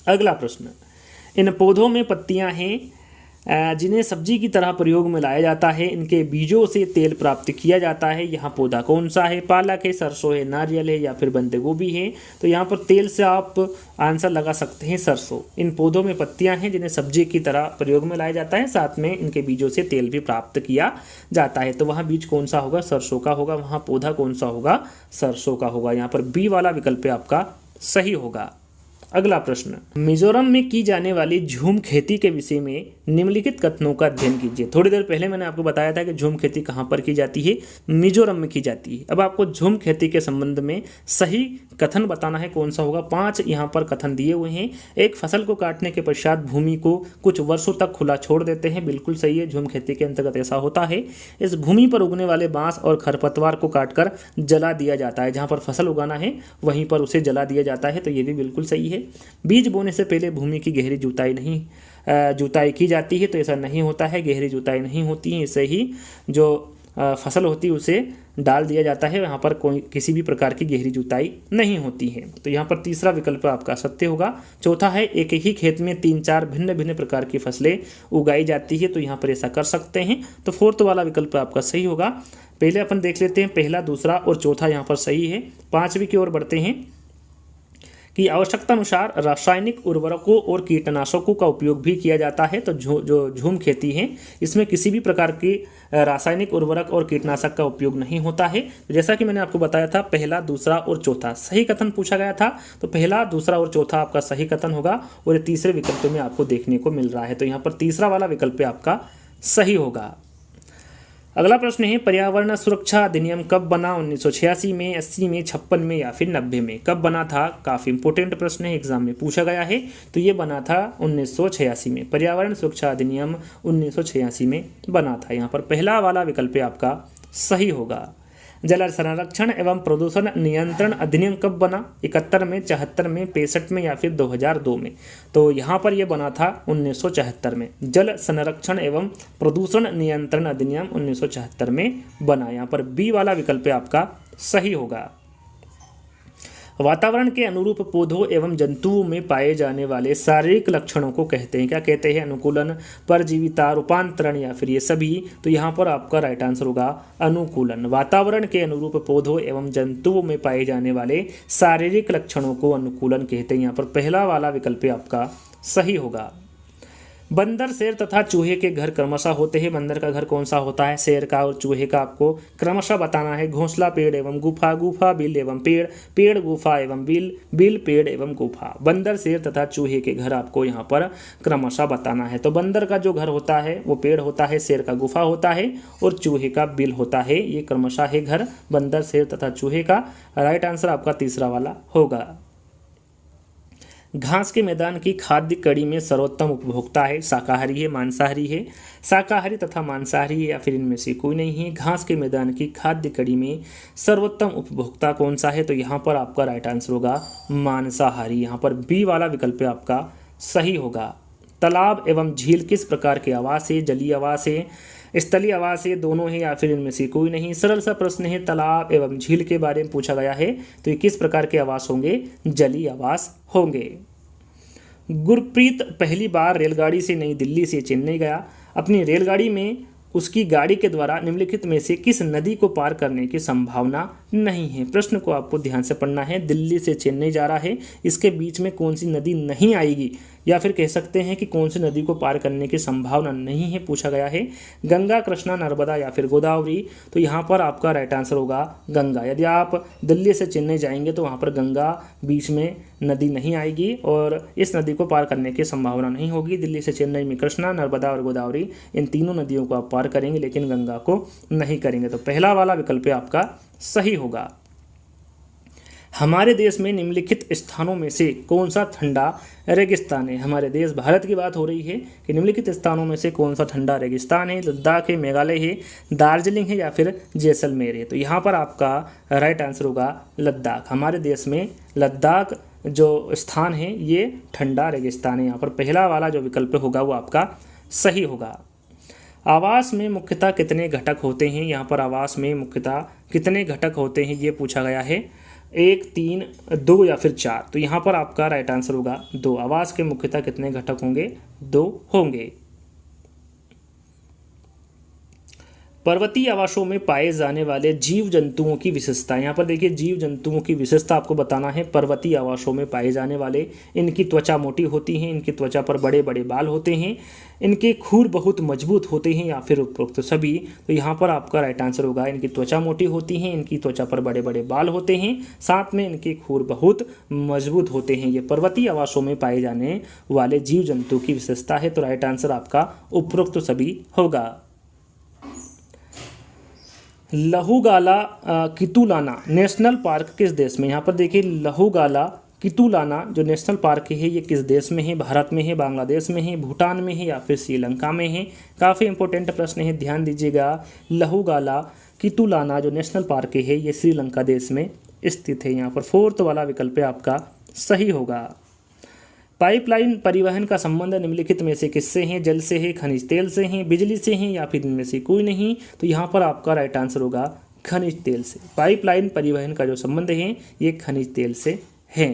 अगला प्रश्न, इन पौधों में पत्तियां हैं जिन्हें सब्जी की तरह प्रयोग में लाया जाता है, इनके बीजों से तेल प्राप्त किया जाता है। यहाँ पौधा कौन सा है? पालक है, सरसों है, नारियल है या फिर बंद गोभी है। तो यहाँ पर तेल से आप आंसर लगा सकते हैं सरसों। इन पौधों में पत्तियां हैं जिन्हें सब्जी की तरह प्रयोग में लाया जाता है, साथ में इनके बीजों से तेल भी प्राप्त किया जाता है। तो वहाँ बीज कौन सा होगा? सरसों का होगा। वहाँ पौधा कौन सा होगा? सरसों का होगा। यहाँ पर बी वाला विकल्प आपका सही होगा। अगला प्रश्न, मिजोरम में की जाने वाली झूम खेती के विषय में निम्नलिखित कथनों का अध्ययन कीजिए। थोड़ी देर पहले मैंने आपको बताया था कि झूम खेती कहाँ पर की जाती है? मिजोरम में की जाती है। अब आपको झूम खेती के संबंध में सही कथन बताना है, कौन सा होगा? 5 यहाँ पर कथन दिए हुए हैं। एक, फसल को काटने के पश्चात भूमि को कुछ वर्षों तक खुला छोड़ देते हैं। बिल्कुल सही है, झूम खेती के अंतर्गत ऐसा होता है। इस भूमि पर उगने वाले बांस और खरपतवार को काटकर जला दिया जाता है। जहाँ पर फसल उगाना है वहीं पर उसे जला दिया जाता है। तो ये भी बिल्कुल सही है। बीज बोने से पहले भूमि की गहरी जुताई की जाती है। तो ऐसा नहीं होता है, गहरी जुताई नहीं होती है। इससे ही जो फसल होती है उसे डाल दिया जाता है। यहाँ पर कोई किसी भी प्रकार की गहरी जुताई नहीं होती है। तो यहाँ पर तीसरा विकल्प आपका सत्य होगा। चौथा है, एक ही खेत में 3-4 भिन्न भिन्न प्रकार की फसलें उगाई जाती है। तो यहाँ पर ऐसा कर सकते हैं। तो फोर्थ वाला विकल्प आपका सही होगा। पहले अपन देख लेते हैं, पहला, दूसरा और चौथा यहाँ पर सही है। 5वीं की ओर बढ़ते हैं कि आवश्यकता अनुसार रासायनिक उर्वरकों और कीटनाशकों का उपयोग भी किया जाता है। तो जो झूम खेती है इसमें किसी भी प्रकार की रासायनिक उर्वरक और कीटनाशक का उपयोग नहीं होता है। तो जैसा कि मैंने आपको बताया था, पहला, दूसरा और चौथा सही कथन पूछा गया था। तो पहला, दूसरा और चौथा आपका सही कथन होगा और ये तीसरे विकल्प में आपको देखने को मिल रहा है। तो यहाँ पर तीसरा वाला विकल्प आपका सही होगा। अगला प्रश्न है, पर्यावरण सुरक्षा अधिनियम कब बना? 1986 में, 80 में, 56 में या फिर 90 में? कब बना था? काफ़ी इंपॉर्टेंट प्रश्न है, एग्जाम में पूछा गया है। तो ये बना था 1986 में। पर्यावरण सुरक्षा अधिनियम 1986 में बना था। यहाँ पर पहला वाला विकल्प आपका सही होगा। जल संरक्षण एवं प्रदूषण नियंत्रण अधिनियम कब बना? 71 में, 74 में, 65 में या फिर 2002 में? तो यहाँ पर यह बना था 1974 में। जल संरक्षण एवं प्रदूषण नियंत्रण अधिनियम 1974 में बना। यहाँ पर बी वाला विकल्प आपका सही होगा। वातावरण के अनुरूप पौधों एवं जंतुओं में पाए जाने वाले शारीरिक लक्षणों को कहते हैं, क्या कहते हैं? अनुकूलन, परजीविता, रूपांतरण या फिर ये सभी? तो यहाँ पर आपका राइट आंसर होगा अनुकूलन। वातावरण के अनुरूप पौधों एवं जंतुओं में पाए जाने वाले शारीरिक लक्षणों को अनुकूलन कहते हैं। यहाँ पर पहला वाला विकल्प आपका सही होगा। बंदर, शेर तथा चूहे के घर क्रमशः होते हैं। बंदर का घर कौन सा होता है? शेर का और चूहे का आपको क्रमशः बताना है। घोंसला, पेड़ एवं गुफा, गुफा, बिल एवं पेड़, पेड़, गुफा एवं बिल, बिल, पेड़ एवं गुफा। बंदर, शेर तथा चूहे के घर आपको यहाँ पर क्रमशः बताना है। तो बंदर का जो घर होता है वो पेड़ होता है, शेर का गुफा होता है और चूहे का बिल होता है। ये क्रमशः है घर बंदर, शेर तथा चूहे का। राइट आंसर आपका तीसरा वाला होगा। घास के मैदान की खाद्य कड़ी में सर्वोत्तम उपभोक्ता है? शाकाहारी है, मांसाहारी है? शाकाहारी तथा मांसाहारी है या फिर इनमें से कोई नहीं है? घास के मैदान की खाद्य कड़ी में सर्वोत्तम उपभोक्ता कौन सा है? तो यहाँ पर आपका राइट आंसर होगा मांसाहारी। यहाँ पर बी वाला विकल्प आपका सही होगा। तालाब एवं झील किस प्रकार के आवास है? जलीय आवास है, स्थलीय आवास है, दोनों है या फिर इनमें से कोई नहीं? सरल सा प्रश्न है, तालाब एवं झील के बारे में पूछा गया है। तो ये किस प्रकार के आवास होंगे? जलीय आवास होंगे। गुरप्रीत पहली बार रेलगाड़ी से नई दिल्ली से चेन्नई गया। अपनी रेलगाड़ी में उसकी गाड़ी के द्वारा निम्नलिखित में से किस नदी को पार करने की संभावना नहीं है? प्रश्न को आपको ध्यान से पढ़ना है। दिल्ली से चेन्नई जा रहा है, इसके बीच में कौन सी नदी नहीं आएगी या फिर कह सकते हैं कि कौन सी नदी को पार करने की संभावना नहीं है, पूछा गया है। गंगा, कृष्णा, नर्मदा या फिर गोदावरी? तो यहाँ पर आपका राइट आंसर होगा गंगा। यदि आप दिल्ली से चेन्नई जाएंगे तो वहाँ पर गंगा बीच में नदी नहीं आएगी और इस नदी को पार करने की संभावना नहीं होगी। दिल्ली से चेन्नई में कृष्णा, नर्मदा और गोदावरी, इन तीनों नदियों को आप पार करेंगे लेकिन गंगा को नहीं करेंगे। तो पहला वाला विकल्प आपका सही होगा। हमारे देश में निम्नलिखित स्थानों में से कौन सा ठंडा रेगिस्तान है। हमारे देश भारत की बात हो रही है कि निम्नलिखित स्थानों में से कौन सा ठंडा रेगिस्तान है। लद्दाख है, मेघालय है, दार्जिलिंग है या फिर जैसलमेर है। तो यहाँ पर आपका राइट आंसर होगा लद्दाख। हमारे देश में लद्दाख जो स्थान है ये ठंडा रेगिस्तान है। यहाँ पर पहला वाला जो विकल्प होगा वो आपका सही होगा। आवास में मुख्यतः कितने घटक होते हैं। यहाँ पर आवास में मुख्यतः कितने घटक होते हैं ये पूछा गया है। 1, 3, 2 या फिर 4। तो यहाँ पर आपका राइट आंसर होगा 2। आवास के मुख्यतः कितने घटक होंगे, 2 होंगे। पर्वतीय आवासों में पाए जाने वाले जीव जंतुओं की विशेषता। यहाँ पर देखिए जीव जंतुओं की विशेषता आपको बताना है। पर्वतीय आवासों में पाए जाने वाले, इनकी त्वचा मोटी होती है, इनकी त्वचा पर बड़े बड़े बाल होते हैं, इनके खुर बहुत मजबूत होते हैं या फिर उपरोक्त सभी। तो यहाँ पर आपका राइट आंसर होगा इनकी त्वचा मोटी होती है, इनकी त्वचा पर बड़े बड़े बाल होते हैं, साथ में इनके खुर बहुत मजबूत होते हैं। ये पर्वतीय आवासों में पाए जाने वाले जीव जंतु की विशेषता है। तो राइट आंसर आपका उपरोक्त सभी होगा। लहुगाला कितुलाना नेशनल पार्क किस देश में। यहाँ पर देखिए लहुगाला कितुलाना जो नेशनल पार्क है ये किस देश में है। भारत में है, बांग्लादेश में है, भूटान में है या फिर श्रीलंका में है। काफ़ी इंपॉर्टेंट प्रश्न है, ध्यान दीजिएगा। लहुगाला कितुलाना जो नेशनल पार्क है ये श्रीलंका देश में स्थित है। यहाँ पर 4th वाला विकल्प आपका सही होगा। पाइपलाइन परिवहन का संबंध निम्नलिखित में से किससे है। जल से है, खनिज तेल से है, बिजली से है या फिर इनमें से कोई नहीं। तो यहाँ पर आपका राइट आंसर होगा खनिज तेल से। पाइपलाइन परिवहन का जो संबंध है ये खनिज तेल से है।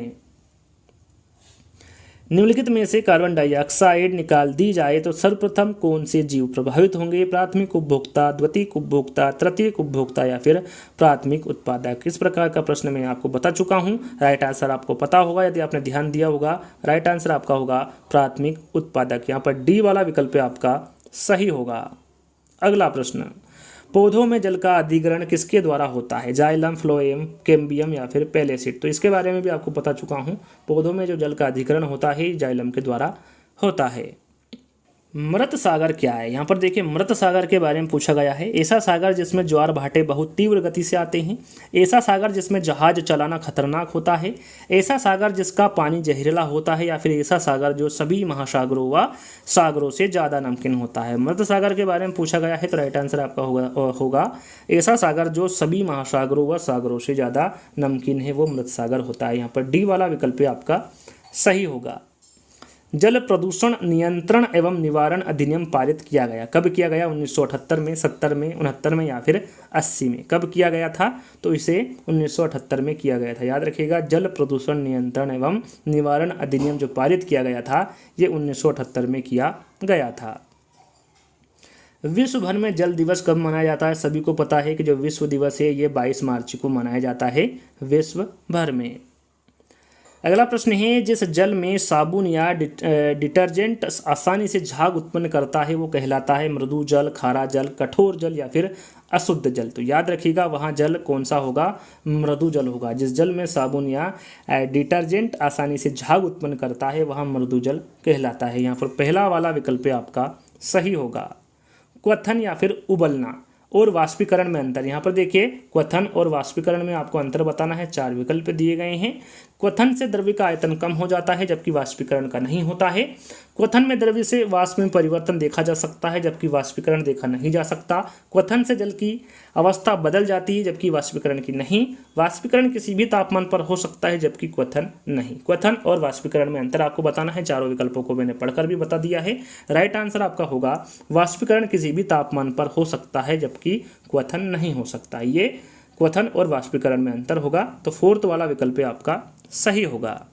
निम्नलिखित में से कार्बन डाइऑक्साइड निकाल दी जाए तो सर्वप्रथम कौन से जीव प्रभावित होंगे। प्राथमिक उपभोक्ता, द्वितीयक उपभोक्ता, तृतीयक उपभोक्ता या फिर प्राथमिक उत्पादक। इस प्रकार का प्रश्न मैं आपको बता चुका हूं। राइट आंसर आपको पता होगा यदि आपने ध्यान दिया होगा। राइट आंसर आपका होगा प्राथमिक उत्पादक। यहाँ पर डी वाला विकल्प आपका सही होगा। अगला प्रश्न, पौधों में जल का अधिग्रहण किसके द्वारा होता है। जाइलम, फ्लोएम, कैम्बियम या फिर पेलेसिड। तो इसके बारे में भी आपको बता चुका हूँ। पौधों में जो जल का अधिग्रहण होता है जाइलम के द्वारा होता है। मृत सागर क्या है। यहाँ पर देखिए मृत सागर के बारे में पूछा गया है। ऐसा सागर जिसमें ज्वार भाटे बहुत तीव्र गति से आते हैं, ऐसा सागर जिसमें जहाज चलाना खतरनाक होता है, ऐसा सागर जिसका पानी जहरीला होता है या फिर ऐसा सागर जो सभी महासागरों व सागरों से ज़्यादा नमकीन होता है। मृत सागर के बारे में पूछा गया है तो राइट आंसर आपका होगा ऐसा सागर जो सभी महासागरों व सागरों से ज़्यादा नमकीन है वो मृत सागर होता है। यहाँ पर डी वाला विकल्प आपका सही होगा। जल प्रदूषण नियंत्रण एवं निवारण अधिनियम पारित किया गया। कब किया गया। 1978 में, 70 में, 69 में या फिर 80 में। कब किया गया था तो इसे 1978 में किया गया था। याद रखिएगा जल प्रदूषण नियंत्रण एवं निवारण अधिनियम जो पारित किया गया था ये 1978 में किया गया था। विश्व भर में जल दिवस कब मनाया जाता है। सभी को पता है कि जो विश्व दिवस है ये 22 मार्च को मनाया जाता है विश्व भर में। अगला प्रश्न है, जिस जल में साबुन या डिटर्जेंट आसानी से झाग उत्पन्न करता है वो कहलाता है मृदु जल, खारा जल, कठोर जल या फिर अशुद्ध जल। तो याद रखिएगा वहाँ जल कौन सा होगा, मृदु जल होगा। जिस जल में साबुन या डिटर्जेंट आसानी से झाग उत्पन्न करता है वहाँ मृदु जल कहलाता है। यहाँ पर पहला वाला विकल्प आपका सही होगा। क्वथन या फिर उबलना और वाष्पीकरण में अंतर। यहाँ पर देखिए क्वथन और वाष्पीकरण में आपको अंतर बताना है। 4 विकल्प दिए गए हैं। क्वथन से द्रव्य का आयतन कम हो जाता है जबकि वाष्पीकरण का नहीं होता है। क्वथन में द्रव्य से वाष्प में परिवर्तन देखा जा सकता है जबकि वाष्पीकरण देखा नहीं जा सकता। क्वथन से जल की अवस्था बदल जाती है जबकि वाष्पीकरण की नहीं। वाष्पीकरण किसी भी तापमान पर हो सकता है जबकि क्वथन नहीं। क्वथन और वाष्पीकरण में अंतर आपको बताना है। 4 विकल्पों को मैंने पढ़कर भी बता दिया है। राइट आंसर आपका होगा वाष्पीकरण किसी भी तापमान पर हो सकता है जबकि क्वथन नहीं हो सकता। ये क्वथन और वाष्पीकरण में अंतर होगा। तो 4th वाला विकल्प आपका सही होगा।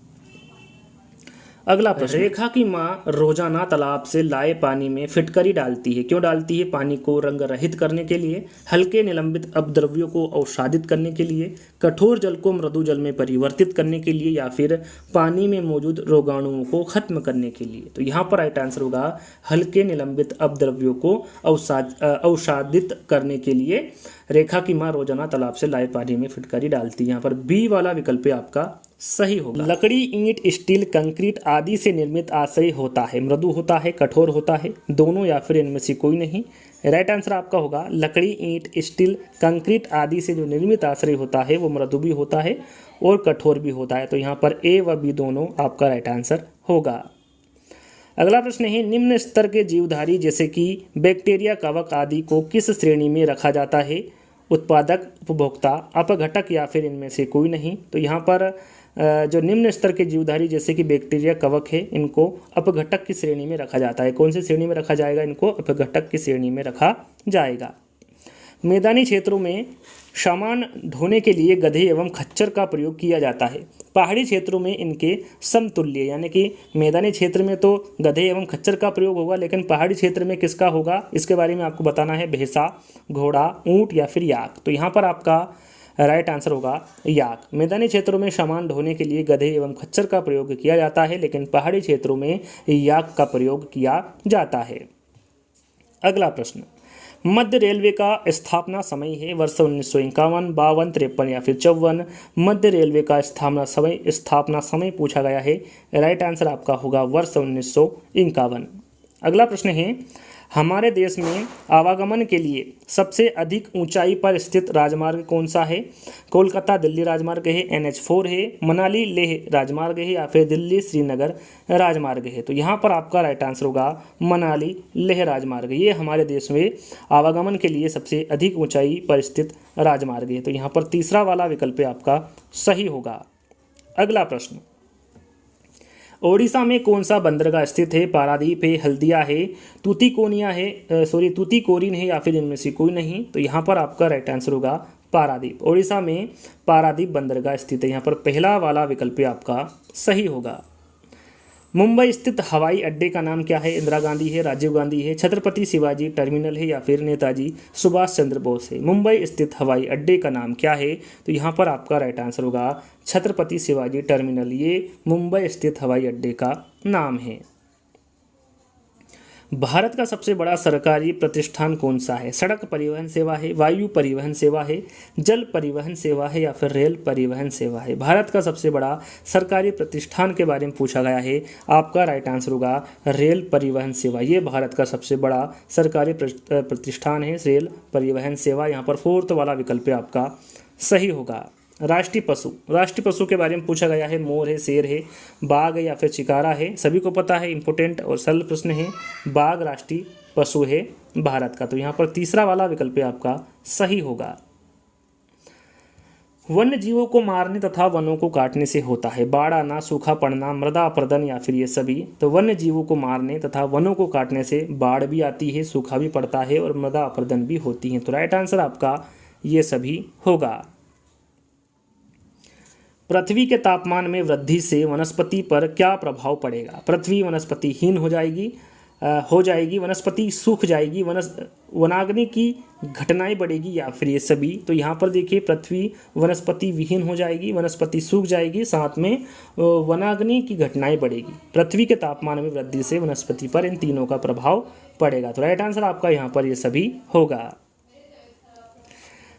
अगला प्रश्न, रेखा की माँ रोजाना तालाब से लाए पानी में फिटकरी डालती है। क्यों डालती है। पानी को रंग रहित करने के लिए, हल्के निलंबित अपद्रव्यों को अवसादित करने के लिए, कठोर जल को मृदु जल में परिवर्तित करने के लिए या फिर पानी में मौजूद रोगाणुओं को खत्म करने के लिए। तो यहाँ पर राइट आंसर होगा हल्के निलंबित अपद्रव्यों को अवसादित करने के लिए रेखा की माँ रोजाना तालाब से लाए पानी में फिटकरी डालती है। यहाँ पर बी वाला विकल्प आपका सही होगा। लकड़ी, ईंट, स्टील, कंक्रीट आदि से निर्मित आश्रय होता है, मृदु होता है, कठोर होता है, दोनों या फिर इनमें से कोई नहीं। राइट आंसर आपका होगा लकड़ी, ईंट, स्टील, कंक्रीट आदि से जो निर्मित आश्रय होता है वो मृदु भी होता है और कठोर भी होता है। तो यहाँ पर ए व बी दोनों आपका राइट आंसर होगा। अगला प्रश्न है, निम्न स्तर के जीवधारी जैसे कि बैक्टीरिया, कवक आदि को किस श्रेणी में रखा जाता है? उत्पादक, उपभोक्ता, अपघटक या फिर इनमें से कोई नहीं। तो यहाँ पर जो निम्न स्तर के जीवधारी जैसे कि बैक्टीरिया, कवक है, इनको अपघटक की श्रेणी में रखा जाता है। कौन सी श्रेणी में रखा जाएगा? इनको अपघटक की श्रेणी में रखा जाएगा। मैदानी क्षेत्रों में सामान ढोने के लिए गधे एवं खच्चर का प्रयोग किया जाता है। पहाड़ी क्षेत्रों में इनके समतुल्य, यानी कि मैदानी क्षेत्र में तो गधे एवं खच्चर का प्रयोग होगा, लेकिन पहाड़ी क्षेत्र में किसका होगा इसके बारे में आपको बताना है। भैंसा, घोड़ा, ऊंट या फिर याक। तो यहाँ पर आपका राइट आंसर होगा याक। मैदानी क्षेत्रों में सामान ढोने के लिए गधे एवं खच्चर का प्रयोग किया जाता है, लेकिन पहाड़ी क्षेत्रों में याक का प्रयोग किया जाता है। अगला प्रश्न, मध्य रेलवे का स्थापना समय है वर्ष 1951, 52, 53 या फिर 54। मध्य रेलवे का स्थापना समय पूछा गया है। राइट आंसर आपका होगा वर्ष 1951। अगला प्रश्न है, हमारे देश में आवागमन के लिए सबसे अधिक ऊंचाई पर स्थित राजमार्ग कौन सा है? कोलकाता दिल्ली राजमार्ग है, NH4 है, मनाली लेह राजमार्ग है या फिर दिल्ली श्रीनगर राजमार्ग है। तो यहाँ पर आपका राइट आंसर होगा मनाली लेह राजमार्ग। ये हमारे देश में आवागमन के लिए सबसे अधिक ऊंचाई पर स्थित राजमार्ग है। तो यहाँ पर तीसरा वाला विकल्प आपका सही होगा। अगला प्रश्न, ओडिशा में कौन सा बंदरगाह स्थित है? पारादीप है, हल्दिया है, तूतीकोरिन है या फिर इनमें से कोई नहीं। तो यहाँ पर आपका राइट आंसर होगा पारादीप। ओडिशा में पारादीप बंदरगाह स्थित है। यहाँ पर पहला वाला विकल्प आपका सही होगा। मुंबई स्थित हवाई अड्डे का नाम क्या है? इंदिरा गांधी है, राजीव गांधी है, छत्रपति शिवाजी टर्मिनल है या फिर नेताजी सुभाष चंद्र बोस है। मुंबई स्थित हवाई अड्डे का नाम क्या है? तो यहाँ पर आपका राइट आंसर होगा छत्रपति शिवाजी टर्मिनल। ये मुंबई स्थित हवाई अड्डे का नाम है। भारत का सबसे बड़ा सरकारी प्रतिष्ठान कौन सा है? सड़क परिवहन सेवा है, वायु परिवहन सेवा है, जल परिवहन सेवा है या फिर रेल परिवहन सेवा है। भारत का सबसे बड़ा सरकारी प्रतिष्ठान के बारे में पूछा गया है। आपका राइट आंसर होगा रेल परिवहन सेवा। ये भारत का सबसे बड़ा सरकारी प्रतिष्ठान है, रेल परिवहन सेवा। यहाँ पर फोर्थ वाला विकल्प आपका सही होगा। राष्ट्रीय पशु के बारे में पूछा गया है। मोर है, शेर है, बाघ है या फिर चिकारा है। सभी को पता है, इंपोर्टेंट और सरल प्रश्न है। बाघ राष्ट्रीय पशु है भारत का। तो यहाँ पर तीसरा वाला विकल्प आपका सही होगा। वन्य जीवों को मारने तथा वनों को काटने से होता है बाढ़ आना, सूखा पड़ना, मृदा अपरदन या फिर ये सभी। तो वन्य जीवों को मारने तथा वनों को काटने से बाढ़ भी आती है, सूखा भी पड़ता है और मृदा अपरदन भी होती है। तो राइट आंसर आपका ये सभी होगा। पृथ्वी के तापमान में वृद्धि से वनस्पति पर क्या प्रभाव पड़ेगा? पृथ्वी वनस्पतिहीन हो जाएगी, वनस्पति सूख जाएगी, वनाग्नि की घटनाएं बढ़ेगी या फिर ये सभी। तो यहाँ पर देखिए, पृथ्वी वनस्पति विहीन हो जाएगी, वनस्पति सूख जाएगी, साथ में वनाग्नि की घटनाएं बढ़ेगी। पृथ्वी के तापमान में वृद्धि से वनस्पति पर इन तीनों का प्रभाव पड़ेगा। तो राइट आंसर आपका यहाँ पर ये सभी होगा।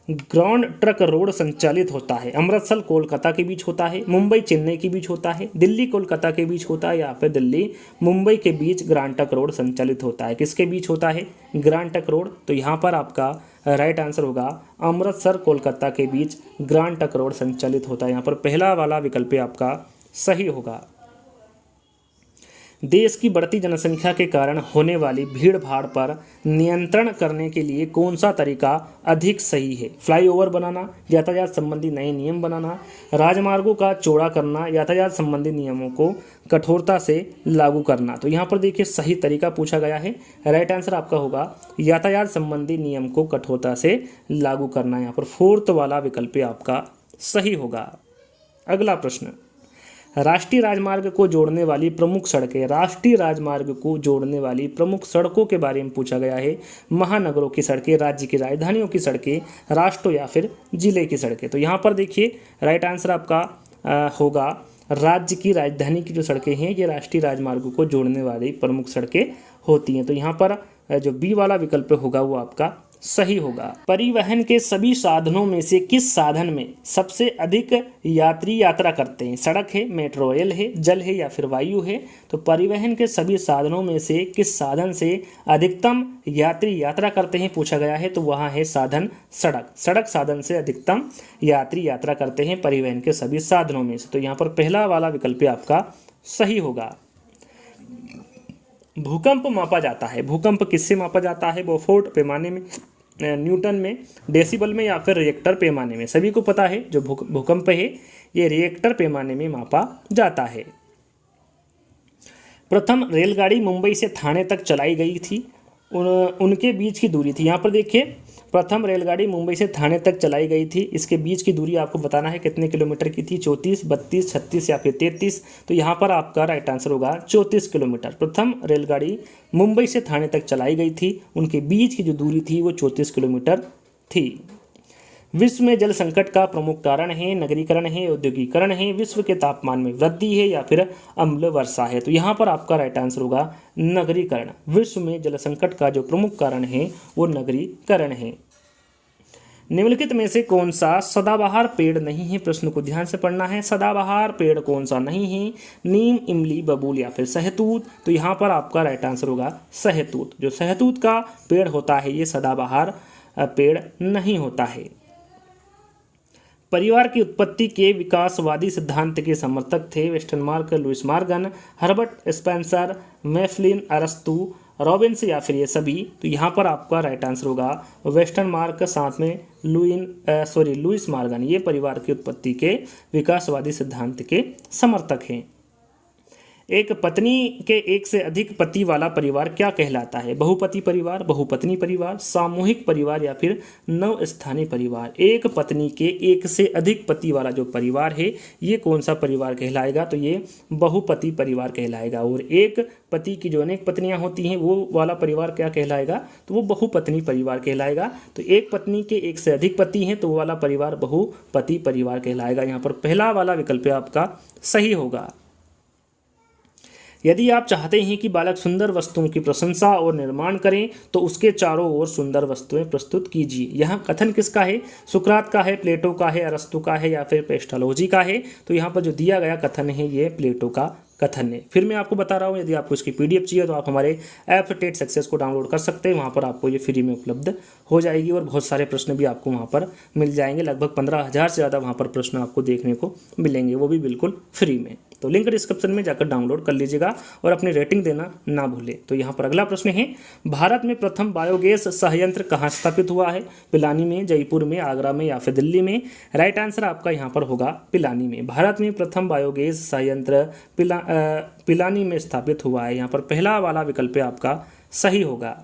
ग्राउंड ट्रक रोड संचालित होता है अमृतसर कोलकाता के बीच होता है, मुंबई चेन्नई के बीच होता है, दिल्ली कोलकाता के बीच होता है या फिर दिल्ली मुंबई के बीच ग्रांड ट्रक रोड संचालित होता है। किसके बीच होता है? Grand truck road. तो यहाँ पर आपका राइट आंसर होगा अमृतसर कोलकाता के बीच ग्रांड ट्रक रोड संचालित होता है। यहाँ पर पहला वाला विकल्प आपका सही होगा। देश की बढ़ती जनसंख्या के कारण होने वाली भीड़ भाड़ पर नियंत्रण करने के लिए कौन सा तरीका अधिक सही है? फ्लाईओवर बनाना, यातायात संबंधी नए नियम बनाना, राजमार्गों का चौड़ा करना, यातायात संबंधी नियमों को कठोरता से लागू करना। तो यहाँ पर देखिए सही तरीका पूछा गया है। राइट आंसर आपका होगा यातायात संबंधी नियम को कठोरता से लागू करना। यहाँ पर फोर्थ वाला विकल्प आपका सही होगा। अगला प्रश्न, राष्ट्रीय राजमार्ग को जोड़ने वाली प्रमुख सड़कें, राष्ट्रीय राजमार्ग को जोड़ने वाली प्रमुख सड़कों के बारे में पूछा गया है। महानगरों की सड़कें, राज्य की राजधानियों की सड़कें, राष्ट्रों या फिर जिले की सड़कें। तो यहाँ पर देखिए राइट आंसर आपका होगा राज्य की राजधानी की जो सड़कें हैं ये राष्ट्रीय राजमार्ग को जोड़ने वाली प्रमुख सड़कें होती हैं। तो यहाँ पर जो बी वाला विकल्प होगा वो आपका सही होगा। परिवहन के सभी साधनों में से किस साधन में सबसे अधिक यात्री यात्रा करते हैं? सड़क है, मेट्रो रेल है, जल है या फिर वायु है? तो परिवहन के सभी साधनों में से किस साधन से अधिकतम यात्री यात्रा करते हैं पूछा गया है, तो वहाँ है साधन सड़क। सड़क साधन से अधिकतम यात्री यात्रा करते हैं परिवहन के सभी साधनों में से। तो यहाँ पर पहला वाला विकल्प आपका सही होगा। भूकंप मापा जाता है, भूकंप किससे मापा जाता है? बोफोर्ड पैमाने में, न्यूटन में, डेसिबल में या फिर रिएक्टर पैमाने में? सभी को पता है जो भूकंप है ये रिएक्टर पैमाने में मापा जाता है। प्रथम रेलगाड़ी मुंबई से ठाणे तक चलाई गई थी, उनके बीच की दूरी थी। यहाँ पर देखिए प्रथम रेलगाड़ी मुंबई से ठाणे तक चलाई गई थी, इसके बीच की दूरी आपको बताना है कितने किलोमीटर की थी? 34, 32, 36 या फिर 33? तो यहाँ पर आपका राइट आंसर होगा 34 किलोमीटर। प्रथम रेलगाड़ी मुंबई से ठाणे तक चलाई गई थी, उनके बीच की जो दूरी थी वो 34 किलोमीटर थी। विश्व में जल संकट का प्रमुख कारण है नगरीकरण है, औद्योगिकरण है, विश्व के तापमान में वृद्धि है या फिर अम्ल वर्षा है? तो यहाँ पर आपका राइट आंसर होगा नगरीकरण। विश्व में जल संकट का जो प्रमुख कारण है वो नगरीकरण है। निम्नलिखित में से कौन सा सदाबहार पेड़ नहीं है? प्रश्न को ध्यान से पढ़ना है। सदाबहार पेड़ कौन सा नहीं है? नीम, इमली, बबूल या फिर सहतूत? तो यहाँ पर आपका राइट आंसर होगा सहतूत। जो सहतूत का पेड़ होता है ये सदाबहार पेड़ नहीं होता है। परिवार की उत्पत्ति के विकासवादी सिद्धांत के समर्थक थे? Westermarck, Lewis Morgan, Herbert Spencer, मैफ्लिन, अरस्तु, रॉबिन्स या फिर ये सभी? तो यहाँ पर आपका राइट आंसर होगा वेस्टरमार्क, साथ में लुईस मॉर्गन। ये परिवार की उत्पत्ति के विकासवादी सिद्धांत के समर्थक हैं। एक पत्नी के एक से अधिक पति वाला परिवार क्या कहलाता है? बहुपति परिवार, बहुपत्नी परिवार, सामूहिक परिवार या फिर नवस्थानीय परिवार? एक पत्नी के एक से अधिक पति वाला जो परिवार है ये कौन सा परिवार कहलाएगा? तो ये बहुपति परिवार कहलाएगा। और एक पति की जो अनेक पत्नियां होती हैं वो वाला परिवार क्या कहलाएगा? तो वो बहुपत्नी परिवार कहलाएगा। तो एक पत्नी के एक से अधिक पति हैं तो वो वाला परिवार बहुपति परिवार कहलाएगा। यहाँ पर पहला वाला विकल्प आपका सही होगा। यदि आप चाहते हैं कि बालक सुंदर वस्तुओं की प्रशंसा और निर्माण करें तो उसके चारों ओर सुंदर वस्तुएं प्रस्तुत कीजिए। यहाँ कथन किसका है? सुकरात का है, प्लेटो का है, अरस्तु का है या फिर पेस्टालोजी का है? तो यहाँ पर जो दिया गया कथन है ये प्लेटो का कथन है। फिर मैं आपको बता रहा हूँ यदि आपको इसकी पीडीएफ चाहिए तो आप हमारे ऐप टेट सक्सेस को डाउनलोड कर सकते हैं। वहाँ पर आपको ये फ्री में उपलब्ध हो जाएगी और बहुत सारे प्रश्न भी आपको वहाँ पर मिल जाएंगे। लगभग 15,000 से ज़्यादा वहाँ पर प्रश्न आपको देखने को मिलेंगे, वो भी बिल्कुल फ्री में। तो लिंक डिस्क्रिप्शन में जाकर डाउनलोड कर लीजिएगा और अपनी रेटिंग देना ना भूलें। तो यहाँ पर अगला प्रश्न है, भारत में प्रथम बायोगैस संयंत्र कहाँ स्थापित हुआ है? पिलानी में, जयपुर में, आगरा में या फिर दिल्ली में? राइट आंसर आपका यहाँ पर होगा पिलानी में। भारत में प्रथम बायोगैस संयंत्र पिलानी में स्थापित हुआ है। यहाँ पर पहला वाला विकल्प आपका सही होगा।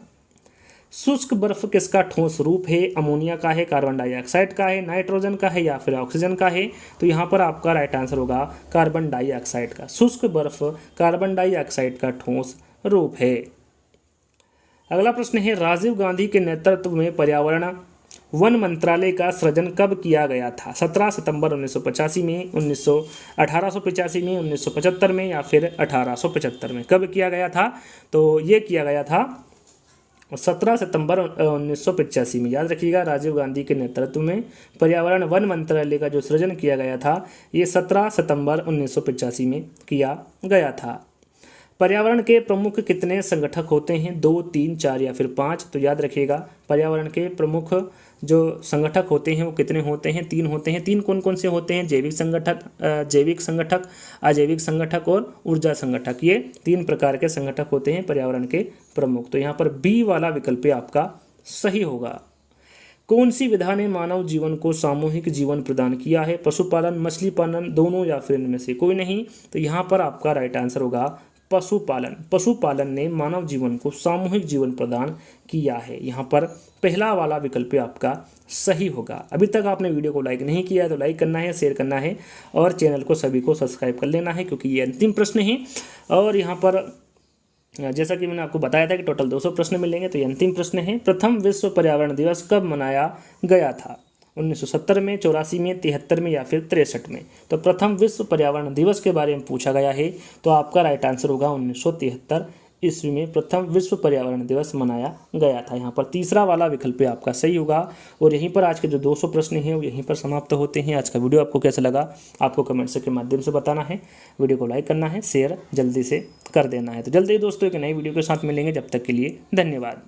शुष्क बर्फ किसका ठोस रूप है? अमोनिया का है, कार्बन डाइऑक्साइड का है, नाइट्रोजन का है या फिर ऑक्सीजन का है? तो यहाँ पर आपका राइट आंसर होगा कार्बन डाइऑक्साइड का। शुष्क बर्फ कार्बन डाइऑक्साइड का ठोस रूप है। अगला प्रश्न है, राजीव गांधी के नेतृत्व में पर्यावरण वन मंत्रालय का सृजन कब किया गया था? 17 सितंबर 1985 में, 1885 में, 1975 में या फिर 1875 में? कब किया गया था? तो ये किया गया था 17 सितंबर 1985 में। याद रखिएगा, राजीव गांधी के नेतृत्व में पर्यावरण वन मंत्रालय का जो सृजन किया गया था ये 17 सितंबर 1985 में किया गया था। पर्यावरण के प्रमुख कितने संगठक होते हैं? 2, 3, 4 या फिर 5? तो याद रखिएगा, पर्यावरण के प्रमुख जो संगठक होते हैं वो कितने होते हैं? 3 होते हैं। 3 कौन कौन से होते हैं? जैविक संगठक, अजैविक संगठक और ऊर्जा संगठक। ये 3 प्रकार के संगठक होते हैं पर्यावरण के प्रमुख। तो यहाँ पर बी वाला विकल्प आपका सही होगा। कौन सी विधा ने मानव जीवन को सामूहिक जीवन प्रदान किया है? पशुपालन, मछली पालन, दोनों या फिर इनमें से कोई नहीं? तो यहाँ पर आपका राइट आंसर होगा पशुपालन। पशुपालन ने मानव जीवन को सामूहिक जीवन प्रदान किया है। यहाँ पर पहला वाला विकल्प आपका सही होगा। अभी तक आपने वीडियो को लाइक नहीं किया है तो लाइक करना है, शेयर करना है और चैनल को सभी को सब्सक्राइब कर लेना है क्योंकि ये अंतिम प्रश्न है। और यहाँ पर जैसा कि मैंने आपको बताया था कि टोटल 200 प्रश्न मिलेंगे, तो ये अंतिम प्रश्न है। प्रथम विश्व पर्यावरण दिवस कब मनाया गया था? 1970 में, 84 में, 73 में या फिर 63 में? तो प्रथम विश्व पर्यावरण दिवस के बारे में पूछा गया है तो आपका राइट आंसर होगा 1973 ईस्वी में प्रथम विश्व पर्यावरण दिवस मनाया गया था। यहाँ पर तीसरा वाला विकल्प आपका सही होगा। और यहीं पर आज के जो 200 प्रश्न हैं वो यहीं पर समाप्त होते हैं। आज का वीडियो आपको कैसा लगा आपको कमेंट्स के माध्यम से बताना है। वीडियो को लाइक करना है, शेयर जल्दी से कर देना है। तो जल्दी ही दोस्तों एक नई वीडियो के साथ मिलेंगे, जब तक के लिए धन्यवाद।